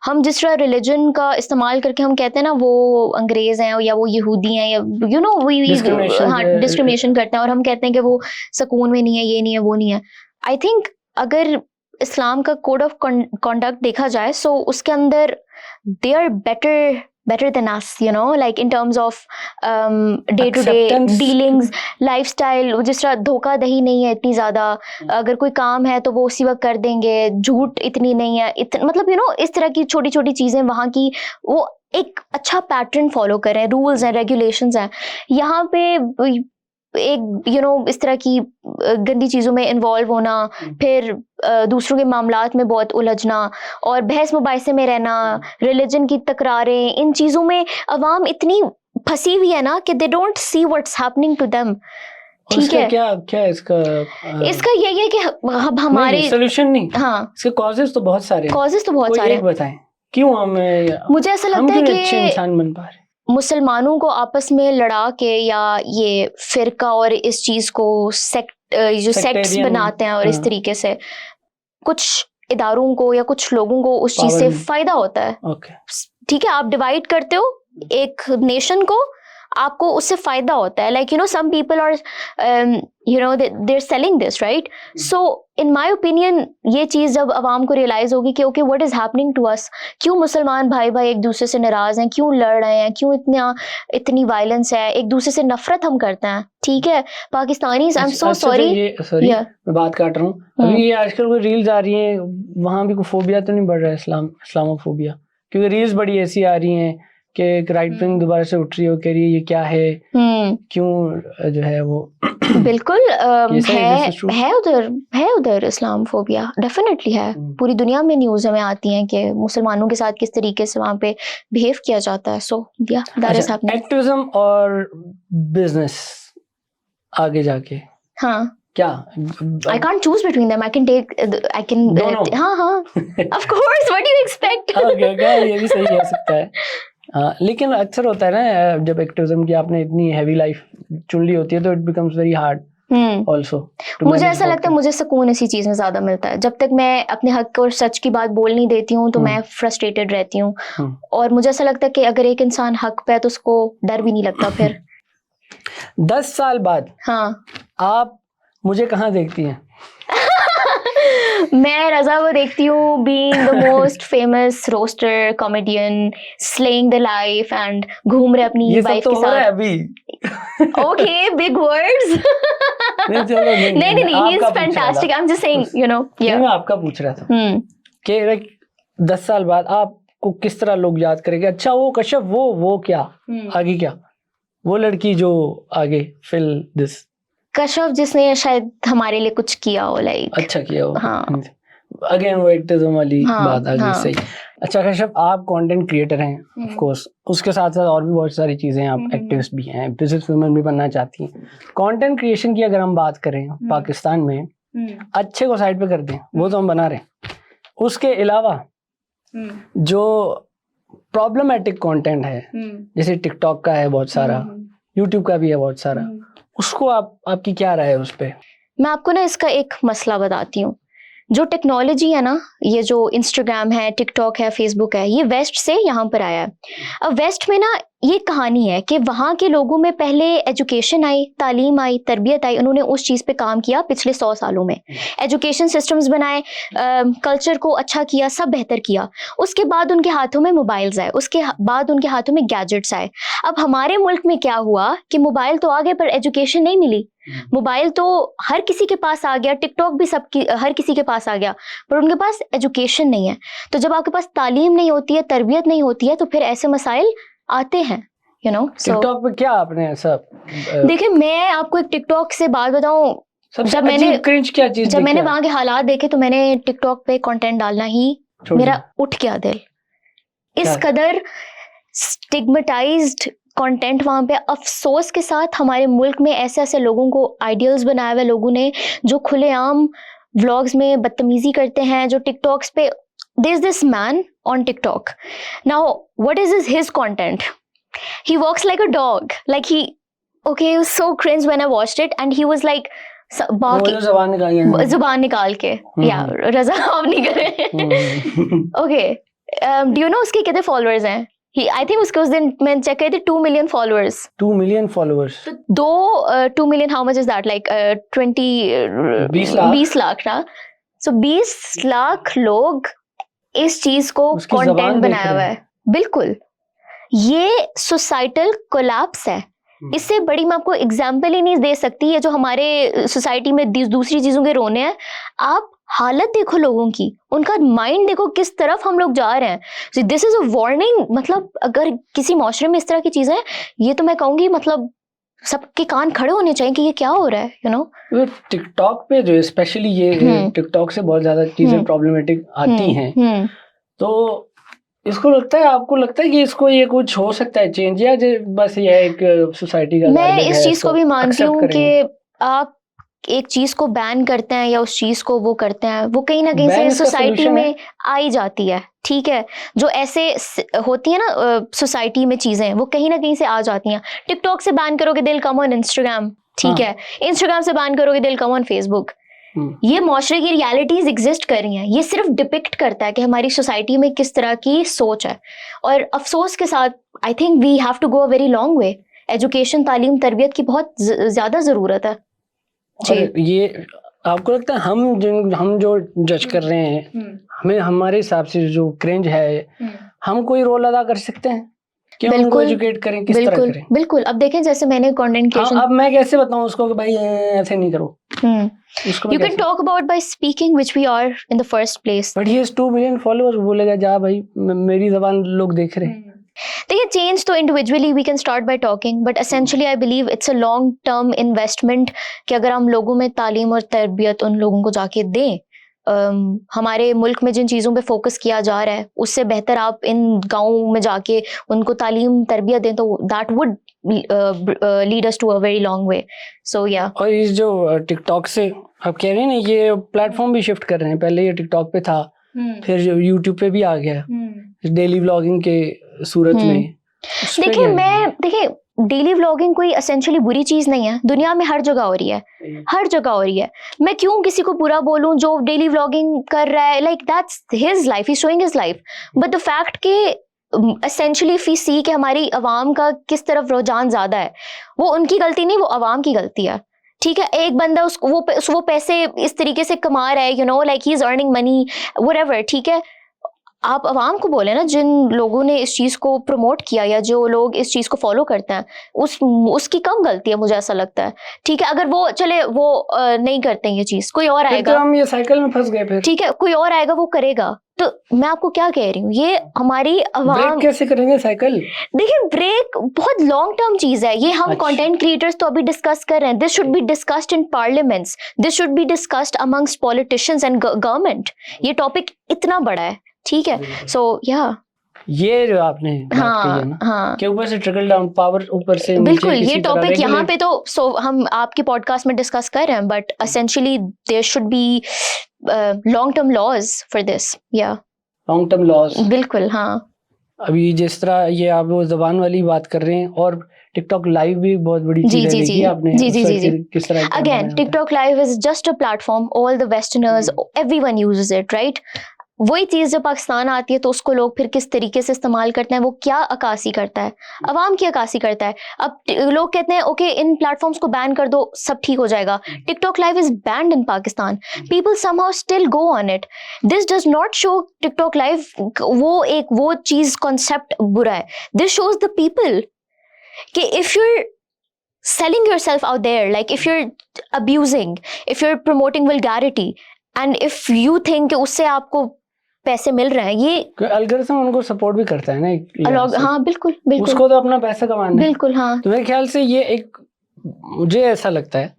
हम जिस तरह रिलीजन का इस्तेमाल करके हम कहते हैं ना, वो अंग्रेज हैं या वो यहूदी हैं, या यू नो वी Discrimination हाँ, के- डिस्क्रिमिनेशन करते हैं और हम कहते हैं कि वो सुकून में नहीं है, ये नहीं है, वो नहीं है। आई थिंक अगर इस्लाम का कोड ऑफ कंडक्ट देखा जाए, सो उसके अंदर they are better than us, you know, like in terms of day to day Acceptance. dealings, lifestyle, जिस तरह धोखाधड़ी नहीं है इतनी ज्यादा, अगर कोई काम है तो वो उसी वक्त कर देंगे, झूठ इतनी नहीं है, मतलब यू नो इस तरह की छोटी छोटी चीजें वहाँ की, वो एक अच्छा पैटर्न फॉलो करें, रूल्स हैं, रेगुलेशंस हैं। यहाँ पे एक यू नो इस तरह की गंदी चीजों में इन्वॉल्व होना, फिर दूसरों के मामलात में बहुत उलझना और बहस मुबाहिसे में रहना, रिलीजन की तकरारें, इन चीजों में अवाम इतनी फंसी हुई है ना कि they don't see what's happening to them. ठीक है, क्या क्या इसका इसका यही है कि अब हमारे सोल्यूशन नहीं, हाँ, इसके कॉजेस तो बहुत सारे हैं। कॉजेस तो बहुत कोई सारे एक बताएं, क्यों हमें, मुझे ऐसा हम लगता है क्यों अच्छे कि इंसान बन पा रहे? मुसलमानों को आपस में लड़ा के, या ये फिरका और इस चीज को जो सेक्ट्स Sectarian, बनाते हैं और इस हाँ। तरीके से कुछ इदारों को या कुछ लोगों को उस चीज से पाबंद। फायदा होता है। ओके, ठीक है, आप डिवाइड करते हो एक नेशन को, आपको उससे फायदा होता है। Like you know some people are you know they are selling this, right? So in my opinion ये चीज जब आवाम को रियलाइज होगी कि okay what is happening to us, क्यों मुसलमान भाई भाई एक दूसरे से नाराज हैं, क्यों लड़ रहे हैं, क्यों इतनी वायलेंस है, एक दूसरे से नफरत हम करते हैं। ठीक है, पाकिस्तानी, आई एम सो सॉरी, सॉरी मैं बात काट रहा हूँ। अभी ये आजकल कोई रील्स आ रही हैं, वहां भी कोई फोबिया तो नहीं बढ़ रहा है, इस्लामोफोबिया? क्योंकि रील्स बड़ी ऐसी आ रही हैं कि एक राइट विंग दोबारा से उठ रही हो, कह रही है ये क्या है, क्यों जो है वो बिल्कुल ये सही है, this is true. है उधर इस्लामोफोबिया, डेफिनेटली है। पूरी दुनिया में न्यूज हमें आती हैं कि मुसलमानों के साथ किस तरीके से वहाँ पे बिहेव किया जाता है। सो या दैट इज हैपनिंग। एक्टिविज्म और बिजनेस आगे जाके हाँ, क्या, I can't choose between them. I can दोनों? हाँ हाँ, of course, what do you expect? Okay, ये भी सही हो सकता है। लेकिन अक्सर होता है ना, जब एक्टिविज्म की आपने इतनी हैवी लाइफ चुन ली होती है तो it becomes very hard also. मुझे ऐसा लगता है मुझे सुकून इसी चीज में ज्यादा मिलता है। जब तक मैं अपने हक और सच की बात बोल नहीं देती हूँ तो मैं फ्रस्ट्रेटेड रहती हूँ। और मुझे ऐसा लगता है कि अगर एक इंसान हक पे है तो उसको डर भी नहीं लगता फिर। 10 साल बाद हाँ, आप मुझे कहाँ देखती हैं? मैं रजा को देखती हूँ being the most famous roaster comedian, slaying the life and घूम रहे अपनी ये सब वाइफ तो के हो रहा है साथ। अभी। Okay, big words. नहीं चलो, नहीं, ही इज आपका पूछ रहा फैंटास्टिक, था। I am just saying, you know. नहीं, मैं आपका पूछ रहा था कि लाइक 10 साल बाद आपको किस तरह लोग याद करेंगे? अच्छा वो कश्यप, वो क्या आगे, क्या वो लड़की जो आगे फिल दिस कश्यप जिसने शायद हमारे लिए कुछ किया हो, लाइक अच्छा किया हो। हाँ। अगेन वो एक्टिविज्म वाली हाँ, बात आ गई। हाँ। सही। अच्छा कश्यप, आप कंटेंट क्रिएटर हैं ऑफ कोर्स, उसके साथ साथ और भी बहुत सारी चीजें हैं, आप एक्टिविस्ट भी हैं, बिजनेस वुमन भी बनना चाहती हैं। कंटेंट क्रिएशन की अगर हम बात करें पाकिस्तान में, अच्छे को साइड पे कर दें, वो तो हम बना रहे हैं, उसके अलावा जो प्रॉब्लमेटिक कंटेंट है, जैसे टिकटॉक का है बहुत सारा, यूट्यूब का भी है बहुत सारा, उसको आपकी क्या राय है उस पे? मैं आपको ना इसका एक मसला बताती हूँ। जो टेक्नोलॉजी है ना, ये जो इंस्टाग्राम है, टिकटॉक है, फेसबुक है, ये वेस्ट से यहाँ पर आया है। अब वेस्ट में ना ये कहानी है कि वहाँ के लोगों में पहले एजुकेशन आई, तालीम आई, तरबियत आई, उन्होंने उस चीज़ पे काम किया पिछले 100 सालों में, एजुकेशन सिस्टम्स बनाए, कल्चर को अच्छा किया, सब बेहतर किया। उसके बाद उनके हाथों में मोबाइल्स आए, उसके बाद उनके हाथों में गैजेट्स आए। अब हमारे मुल्क में क्या हुआ कि मोबाइल तो आ गए पर एजुकेशन नहीं मिली। मोबाइल तो हर किसी के पास आ गया, टिकटॉक भी हर किसी के पास आ गया, पर उनके पास एजुकेशन नहीं है। तो जब आपके पास तालीम नहीं होती है, तरबियत नहीं होती है, तो फिर ऐसे मसाइल आते हैं, यू नो। टिकटॉक पे क्या आपने ऐसा देखिए, मैं आपको एक टिकटॉक से बात बताऊं, जब मैंने क्रिंज क्या चीज जब मैंने वहां के हालात देखे तो मैंने टिकटॉक पे कंटेंट डालना ही मेरा उठ गया दिल। इस कदर स्टिग्मेटाइज्ड कंटेंट वहां पे, अफसोस के साथ हमारे मुल्क में ऐसे ऐसे लोगों को आइडियल्स बनाए हुए लोगों ने, जो खुलेआम व्लॉग्स में बदतमीजी करते हैं, जो टिकटॉक्स पे, there is this man on TikTok now, what is his content? he walks like a dog, like he, okay, it was so cringe when I watched it, and he was like जुबान निकाल के, या रजा आप नहीं करे। Okay, do you know उसके कितने followers हैं? आई थिंक उसके उस दिन मैंने चेक करे थे 2 मिलियन फॉलोअर्स। 2 मिलियन फॉलोअर्स, तो 2 million, how much is that, like 20 lakh ना। सो 20 लाख लोग इस चीज को कंटेंट बनाया हुआ है। बिल्कुल, ये सोसाइटल कोलैप्स है। इससे बड़ी मैं आपको एग्जाम्पल ही नहीं दे सकती। ये जो हमारे सोसाइटी में दूसरी चीजों के रोने हैं, आप हालत देखो लोगों की, उनका माइंड देखो किस तरफ हम लोग जा रहे हैं। This is a warning. मतलब अगर किसी माशरे में इस तरह की चीजें हैं, ये तो मैं कहूंगी मतलब सबके कान खड़े होने चाहिए कि ये क्या हो रहा है, यू नो। टिकटॉक पे जो स्पेशली ये टिकटॉक से बहुत ज्यादा चीजें प्रॉब्लमेटिक आती हैं, तो इसको लगता है, आपको लगता है कि इसको ये कुछ हो सकता है चेंज, या बस ये एक सोसाइटी का? मैं इस चीज को भी मानती हूँ कि आप एक चीज को बैन करते हैं या उस चीज को वो करते हैं, वो कहीं ना कहीं से सोसाइटी में आई जाती है। ठीक है, जो ऐसे होती है ना सोसाइटी में चीजें, वो कहीं ना कहीं से आ जाती हैं। टिकटॉक से बैन करोगे, दिल कम ऑन इंस्टाग्राम, ठीक है। इंस्टाग्राम से बैन करोगे, दिल कम ऑन फेसबुक। ये माशरे की रियलिटीज एग्जिस्ट कर रही हैं। ये सिर्फ डिपिक्ट करता है कि हमारी सोसाइटी में किस तरह की सोच है। और अफसोस के साथ I think we have to go a very long way. Education, तालीम, तरबियत की बहुत ज्यादा जरूरत है। ये आपको लगता है हम जो जज कर रहे हैं, हमें हमारे हिसाब से जो क्रिंज है, हम कोई रोल अदा कर सकते हैं कि हम उनको एजुकेट करें, किस तरह करें? बिल्कुल। अब देखें, जैसे मैंने कंटेंट क्रिएशन, अब मैं कैसे बताऊं उसको कि भाई ऐसे नहीं करो? You can talk about by speaking, which we are in the first place. But he has 2 million followers. बोलेगा जा भाई, मेरी ज़बान लोग देख रहे हैं। देखिए, चेंज तो individually we can start by talking, but essentially I believe it's a long term investment कि अगर हम लोगों में तालीम और तरबियत उन लोगों को जाके दें, हमारे मुल्क में जिन चीज़ों पे फोकस किया जा रहा है, उससे बेहतर आप इन गाँव में जाके उनको तालीम तरबियत दें, तो that would lead us to a very long way. So yeah, और इस जो टिकटॉक से आप कह रहे हैं ना, ये प्लेटफॉर्म भी शिफ्ट कर रहे हैं। पहले ये टिकटॉक पे था, फिर यूट्यूब पे भी आ गया, डेली व्लॉगिंग के सूरत में। देखिए डेली व्लॉगिंग कोई एसेंशियली बुरी चीज नहीं है। दुनिया में हर जगह हो रही है, हर जगह हो रही है। मैं क्यों किसी को बुरा बोलूं जो डेली व्लॉगिंग कर रहा है? Like that's his life, he is showing his life. But the fact के एसेंशियली इफ वी सी कि हमारी अवाम का किस तरफ रुझान ज्यादा है, वो उनकी गलती नहीं, वो अवाम की गलती है। ठीक है, एक बंदा वो पैसे इस तरीके से कमा रहा है, you know, like he is earning money whatever. ठीक है, आप अवाम को बोले ना, जिन लोगों ने इस चीज को प्रमोट किया या जो लोग इस चीज को फॉलो करते हैं, उसकी कम गलती है, मुझे ऐसा लगता है। ठीक है, अगर वो चले, वो नहीं करते ये चीज, कोई और आएगा, तो हम ये साइकिल में फंस गए फिर। ठीक है, कोई और आएगा, वो करेगा। तो मैं आपको क्या कह रही हूँ, ये हमारी अवाम कैसे करेंगे साइकिल? देखिए, ब्रेक बहुत लॉन्ग टर्म चीज है। ये हम कंटेंट क्रिएटर्स तो अभी डिस्कस कर रहे हैं। This should be discussed in parliaments, this should be discussed amongst politicians and government. ये टॉपिक इतना बड़ा है, ठीक है। सो या, ये जो आपने बात कही है ना, कि ऊपर से ट्रिकल डाउन पावर, ऊपर से नीचे, बिल्कुल। ये टॉपिक यहाँ पे तो हम आपके पॉडकास्ट में डिस्कस कर रहे हैं, but essentially there should be long term laws for this. Yeah, long term laws, बिल्कुल। हाँ, अभी जिस तरह ये आप वो ज़बान वाली बात कर रहे हैं, और टिकटॉक लाइव भी बहुत बड़ी चीज़ है, देखी आपने जी जी उस जी वक्त जी किस तरह का अगेन बनाया होता है? TikTok live is just a platform, all the westerners, everyone uses it, right? वही चीज़ जब पाकिस्तान आती है तो उसको लोग फिर किस तरीके से इस्तेमाल करते हैं, वो क्या अक्कासी करता है, अवाम की अक्कासी करता है। अब लोग कहते हैं ओके इन प्लेटफॉर्म्स को बैन कर दो, सब ठीक हो जाएगा। TikTok live is banned in Pakistan, people somehow still go on it. This does not show TikTok live वो चीज़ कॉन्सेप्ट बुरा है। दिस शोज द पीपल कि if you're selling yourself out there, like if you're abusing, if you're promoting vulgarity, and if you think कि उससे आपको पैसे मिल रहे हैं, ये अल्गोरिथम उनको सपोर्ट भी करता है ना एक लिहाज से। हाँ बिल्कुल बिल्कुल उसको तो अपना पैसा कमाना है। बिल्कुल हाँ तो मेरे ख्याल से ये एक, मुझे ऐसा लगता है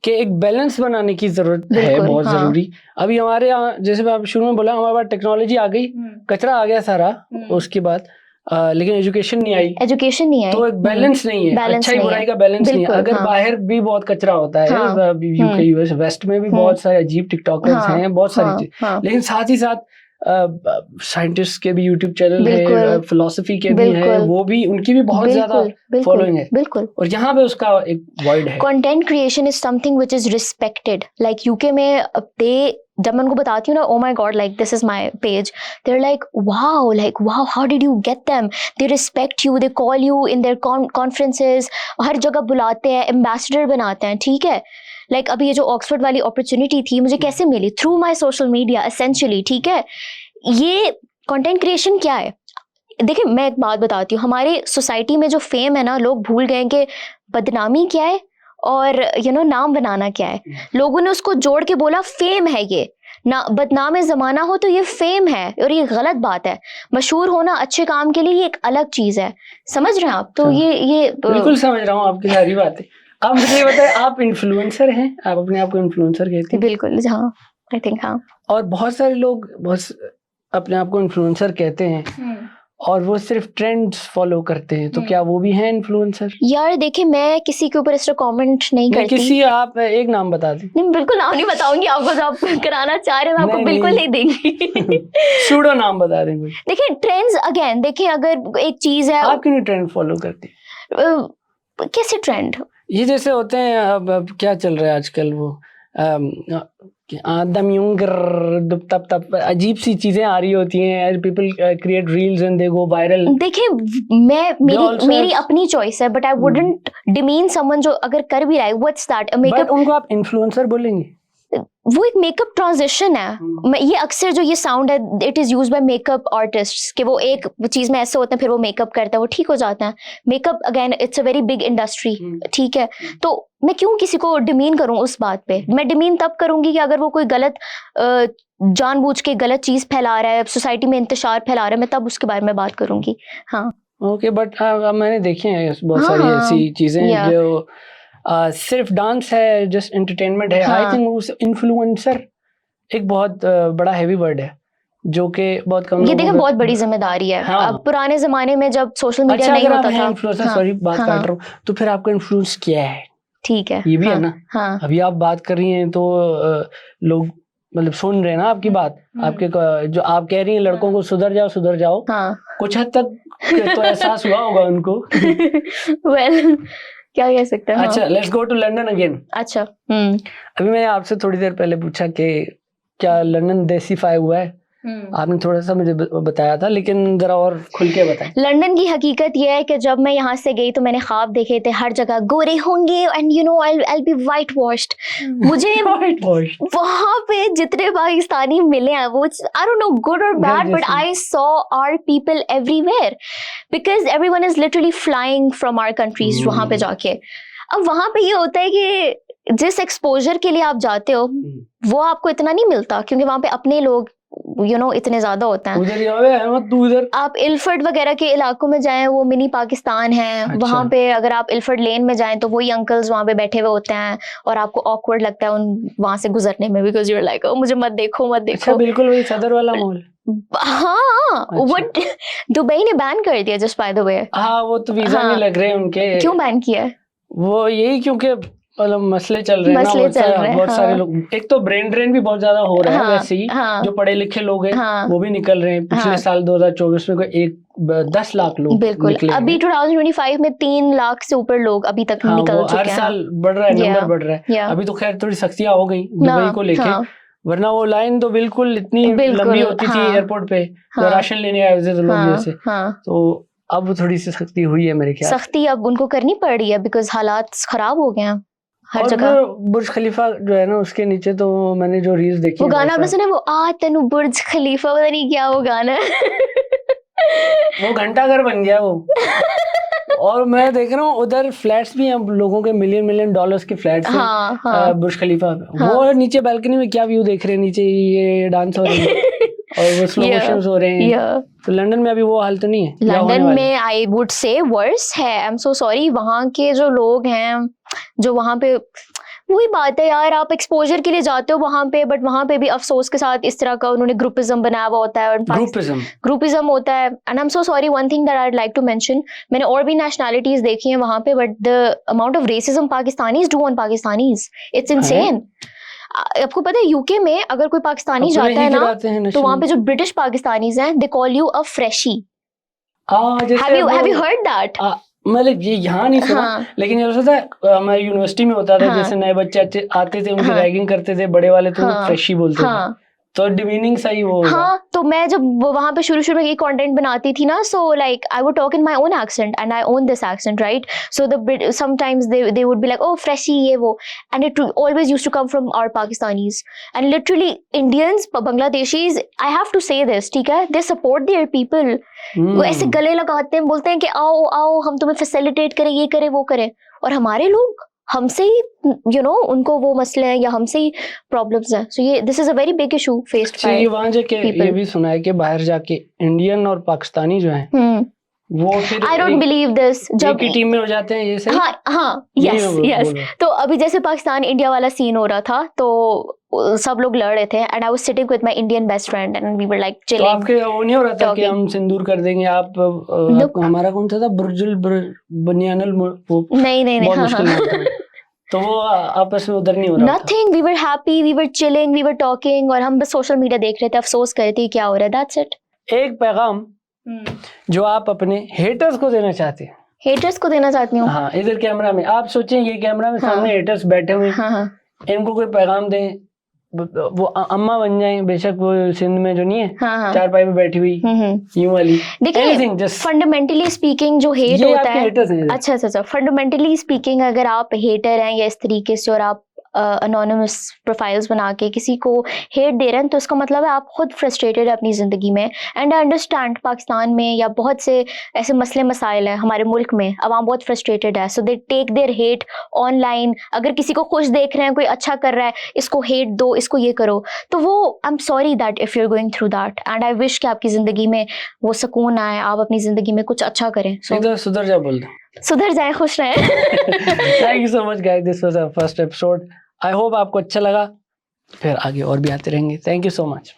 कि एक बैलेंस बनाने की जरूरत है, बिल्कुल, बहुत हाँ। जरूरी। अभी हमारे यहाँ जैसे मैं शुरू में बोला, हमारे पास टेक्नोलॉजी आ गई, कचरा आ गया सारा उसके बाद, लेकिन एजुकेशन नहीं आई, एजुकेशन नहीं है, तो एक बैलेंस नहीं है, बैलेंस अच्छाई नहीं बुराई है। का बैलेंस नहीं है। बिल्कुल, अगर हाँ। बाहर भी बहुत कचरा होता है, हाँ, यूके यूएस वेस्ट में भी बहुत सारे अजीब टिकटॉकर्स हाँ, हैं, बहुत सारी हाँ, चीज, हाँ, लेकिन साथ ही साथ साइंटिस्ट के भी यूट्यूब चैनल है, बिल्कुल, फिलोसफी के भी हैं, बिल्कुल, वो भी, उनकी भी बहुत ज्यादा बिल्कुल फॉलोइंग है, बिल्कुल। और यहाँ पे उसका एक वॉइड है। Content creation is something which is respected, like UK में दे, जब मैं उनको बताती हूँ ना, oh my God, like this is my page, they are like wow how did you get them, they respect you, they call you in their conferences, हर जगह बुलाते हैं, एम्बेसडर बनाते हैं, ठीक है। लाइक अभी ये जो ऑक्सफोर्ड वाली अपॉर्चुनिटी थी, मुझे कैसे मिली? Through my social media essentially, ठीक है। ये कंटेंट क्रिएशन क्या है? देखिए मैं एक बात बताती हूँ, हमारे सोसाइटी में जो फेम है ना, लोग भूल गए कि बदनामी क्या है और नाम बनाना क्या है। लोगों ने उसको जोड़ के बोला फेम है ये ना, बदनाम जमाना हो तो ये फेम है, और ये गलत बात है। मशहूर होना अच्छे काम के लिए ये एक अलग चीज है, समझ रहे हैं आप? तो ये बिल्कुल समझ रहा हूँ आपकी सारी बातें। आप मुझे ये बताएं, आप इन्फ्लुएंसर हैं? आप अपने आप को इन्फ्लुएंसर कहते हैं? बिल्कुल, हाँ, आई थिंक हाँ। और बहुत सारे लोग अपने आप को इन्फ्लुएंसर कहते हैं और वो सिर्फ ट्रेंड्स फॉलो करते हैं, तो क्या वो भी हैं इन्फ्लुएंसर? यार देखिए, मैं किसी के ऊपर इस तरह कमेंट नहीं करती। किसी, आप एक नाम बता दें। नहीं, बिल्कुल नाम नहीं बताऊंगी आपको, जो आप कराना चाह रहे हैं मैं आपको बिल्कुल नहीं देंगी। सूडो नाम बता दें कोई। देखिए ट्रेंड्स, अगेन देखिए, अगर एक चीज है, आप क्यों ट्रेंड फॉलो करती? कैसे ट्रेंड? ये जैसे होते हैं, अब क्या चल रहा है आजकल, वो तब तब अजीब सी चीजें आ रही होती हैं, people create reels and they go viral. देखिए मेरी अपनी चॉइस है, but I wouldn't demean someone जो अगर कर भी रहा है, व्हाट्स दैट, बट उनको आप इन्फ्लुएंसर बोलेंगे? वो एक मेकअप ट्रांजिशन है। ये अक्सर जो ये साउंड है, it is used by makeup artists, कि वो एक चीज में ऐसे होते हैं, फिर वो मेकअप करते हैं, वो ठीक हो जाते हैं। Makeup again it's a very big industry, ठीक है। तो मैं क्यों किसी को डिमीन करूं उस बात पे? मैं डिमीन तब करूंगी कि अगर वो कोई गलत जानबूझ के गलत चीज फैला रहा है, सोसाइटी में इंतशार फैला रहा है, मैं तब उसके बारे में बात करूंगी। हाँ ओके, बट मैंने देखे हैं बहुत सारी ऐसी चीजें जो सिर्फ डांस है, जस्ट एंटरटेनमेंट है। आई थिंक इन्फ्लुएंसर एक बहुत बड़ा हैवी वर्ड है, जो कि बहुत कम, ये देखिए बहुत बड़ी जिम्मेदारी है। हाँ। अब पुराने जमाने में जब सोशल मीडिया अच्छा, नहीं अगर होता आप था, इन्फ्लुएंसर, सॉरी बात काट रहा हूँ, तो फिर आपका इन्फ्लुएंस क्या है? ठीक है, ये भी हाँ, है ना। हाँ, अभी आप बात कर रही हैं तो लोग मतलब सुन रहे हैं ना आपकी बात, आपके जो आप कह रही हैं लड़कों को सुधर जाओ, हाँ। कुछ हद तक तो एहसास हुआ होगा उनको। वेल क्या कह सकते हैं। अच्छा, let's go to London again. अच्छा, अभी मैंने आपसे थोड़ी देर पहले पूछा कि क्या लंदन देसीफाई हुआ है, आपने थोड़ा सा मुझे बताया था, लेकिन जरा और खुल के बताएं। लंदन की हकीकत यह है कि जब मैं यहाँ से गई तो मैंने ख्वाब देखे थे हर जगह गोरे होंगे and I'll be white washed। मुझे वहाँ पे जितने पाकिस्तानी मिले हैं, वो I don't know good or bad, but I saw our people everywhere because everyone is literally flying from our countries वहाँ पे जाके। अब वहाँ पे ये होता है कि जिस एक्सपोजर के लिए आप जाते हो वो आपको इतना नहीं मिलता, क्योंकि वहाँ पे अपने लोग इतने ज्यादा होते हैं। उधर आप इल्फर्ड वगैरह के इलाकों में जाएं, वो मिनी पाकिस्तान है। अच्छा। वहां पे अगर आप इल्फर्ड लेन में जाएं तो वही अंकल्स वहां पे बैठे हुए होते हैं और आपको ऑकवर्ड लगता है वहां से गुजरने में, बिकॉज यूर लाइक मुझे मत देखो। अच्छा, बिल्कुल वही सदर वाला मॉल। हाँ, वो दुबई ने बैन कर दिया, जस्ट बाय द वे। हाँ, वो तो वीजा नहीं लग रहे उनके। क्यों बैन किया है? वो यही क्योंकि मतलब मसले चल रहे हैं ना, मसले चल रहे हैं, बहुत सारे हाँ। लोग, एक तो ब्रेन ड्रेन भी बहुत ज्यादा हो रहा है हाँ, वैसे ही, हाँ, जो पढ़े लिखे लोग हैं हाँ, वो भी निकल रहे हैं। पिछले हाँ। साल 2024 में कोई 10 लाख लोग बिल्कुल, निकले अभी हैं। 2025 में 3 लाख से ऊपर लोग अभी तक हाँ, निकल वो हर चुके हैं। साल बढ़ रहा है, नंबर Yeah, बढ़ रहा है। yeah. अभी तो खैर थोड़ी सख्तियां हो गई दुबई हाँ, को लेके, हाँ, वरना वो लाइन तो बिल्कुल इतनी बिल्कुल, लंबी होती थी हाँ, एयरपोर्ट पे, जो हाँ, राशन लेने आए थे तो लोग हाँ, जैसे, हाँ। तो अब थोड़ी सी सख्ती हुई है मेरे ख्याल से। सख्ती अब उनको करनी पड़ रही है बिकॉज हालात खराब हो गए हैं हर और जगह। वो बुर्ज खलीफा जो है ना, उसके नीचे तो मैंने जो रील्स देखी वो है, गाना आपने वैसा सुना है, वो आ तेनू बुर्ज खलीफा, पता नहीं क्या वो गाना है। वो घंटा घर बन गया वो। और मैं देख रहा हूँ उधर फ्लैट्स भी हैं लोगों के, मिलियन मिलियन डॉलर्स के फ्लैट्स हैं हाँ, हाँ, बुर्ज खलीफा पे। हाँ। वो नीचे बालकनी में क्या व्यू देख रहे हैं, नीचे ये डांस हो रही है और वो स्लो Yeah, मोशंस हो रहे हैं। yeah. तो लंदन में अभी वो हाल तो नहीं है या होने लंदन वाला है? में आई वुड से वर्स है। आई एम सो सॉरी, वहाँ के जो लोग हैं, जो वहाँ पे, वही बात है यार, आप एक्सपोजर के लिए जाते हो वहाँ पे, बट वहाँ पे भी अफसोस के साथ इस तरह का उन्होंने ग्रुपिज्म बनाया हुआ होता है, ग्रुपिज्म होता है। And I am so sorry, one thing that I like to mention, मैंने और भी नेशनैलिटीज देखी हैं वहाँ पे, but the amount of racism Pakistanis do on Pakistanis, it's insane. आपको पता है यूके में अगर कोई पाकिस्तानी जाता है ना, तो वहाँ पे जो ब्रिटिश पाकिस्तानीज हैं, दे call you a freshie. Have you heard that? मतलब ये यहाँ नहीं सुना, हाँ, लेकिन ये होता था हमारी यूनिवर्सिटी में होता था, हाँ, जैसे नए बच्चे आते थे, उनकी हाँ, रैगिंग करते थे बड़े वाले, तो हाँ, फ्रेशी बोलते हाँ, थे, तो डिमीनिंग सही वो होगा। हाँ। तो मैं जब वहां पे शुरू शुरू में ये कंटेंट बनाती थी ना, so like I would talk in my own accent and I own this accent, right? So the sometimes they would be like, oh freshie ये वो, and it always used to come from our Pakistanis and literally Indians, Bangladeshis, I have to say this, ठीक है, they support there people. वो ऐसे गले लगाते हैं, बोलते हैं कि आओ आओ हम तुम्हें फैसिलिटेट करें, ये करें वो करें, और हमारे लोग हमसे ही उनको वो मसले हैं या हमसे ही प्रॉब्लम्स हैं। सो ये this is a very big issue faced by ये वहां जाके ये भी सुना है कि बाहर जाके इंडियन और पाकिस्तानी जो हैं वो फिर आई डोंट बिलीव दिस, जब एक ही टीम में हो जाते हैं, ये सही? हाँ, यस। तो अभी जैसे पाकिस्तान इंडिया वाला सीन हो रहा था, तो सब लोग लड़ रहे थे and I was sitting with my Indian best friend and we were like तो चिलिंग। आपके वो नहीं हो रहा था कि हम सिंदूर कर देंगे, आपको हमारा कौन सा था, बुर्जुल बनियानल, नहीं, बहुत हाँ, मुश्किल नाम था। तो वो आपस में उधर नहीं हो रहा था? Nothing, we were happy, we were chilling, we were talking, और हम बस सोशल मीडिया देख रहे थे, अफसोस कर रहे थे क्या हो रहा है, दैट्स इट। एक पैगाम जो आप अपने हेटर्स को देना चाहते हैं? हेटर्स को देना चाहती हूँ? हाँ, इधर कैमरा में आप सोचें, ये कैमरा में हाँ, सामने हेटर्स बैठे हुए हैं, हाँ, इनको कोई पैगाम दें, वो अम्मा बन जाएं, बेशक वो सिंध में जो नहीं है, हाँ, चारपाई पे बैठी हुई यूं वाली, देखिए फंडामेंटली स्पीकिंग जो हेट ये होता आपके है, हेटर्स हैं। अच्छा, फंडामेंटली स्पीकिंग अगर आप हेटर हैं या इस तरीके से, और आप अनोनिमस प्रोफाइल्स बना के किसी को हेट दे रहे हैं, तो इसका मतलब है आप खुद फ्रस्ट्रेटेड है अपनी ज़िंदगी में। एंड आई अंडरस्टैंड, पाकिस्तान में या बहुत से ऐसे मसले मसाइल हैं हमारे मुल्क में, अवाम बहुत फ्रस्ट्रेटेड है, so they take their hate online. अगर किसी को खुश देख रहे हैं, कोई अच्छा कर रहा है, इसको हेट दो, इसको ये करो, तो वो I am sorry that if you are going through that, and I wish कि आपकी ज़िंदगी में वो सुकून आए, आप अपनी ज़िंदगी में कुछ अच्छा करें। सुधर जा बोल दो, सुधर जाए, खुश रहें। Thank you so much guys, this was our first episode. I hope आपको अच्छा लगा, फिर आगे और भी आते रहेंगे। Thank you so much.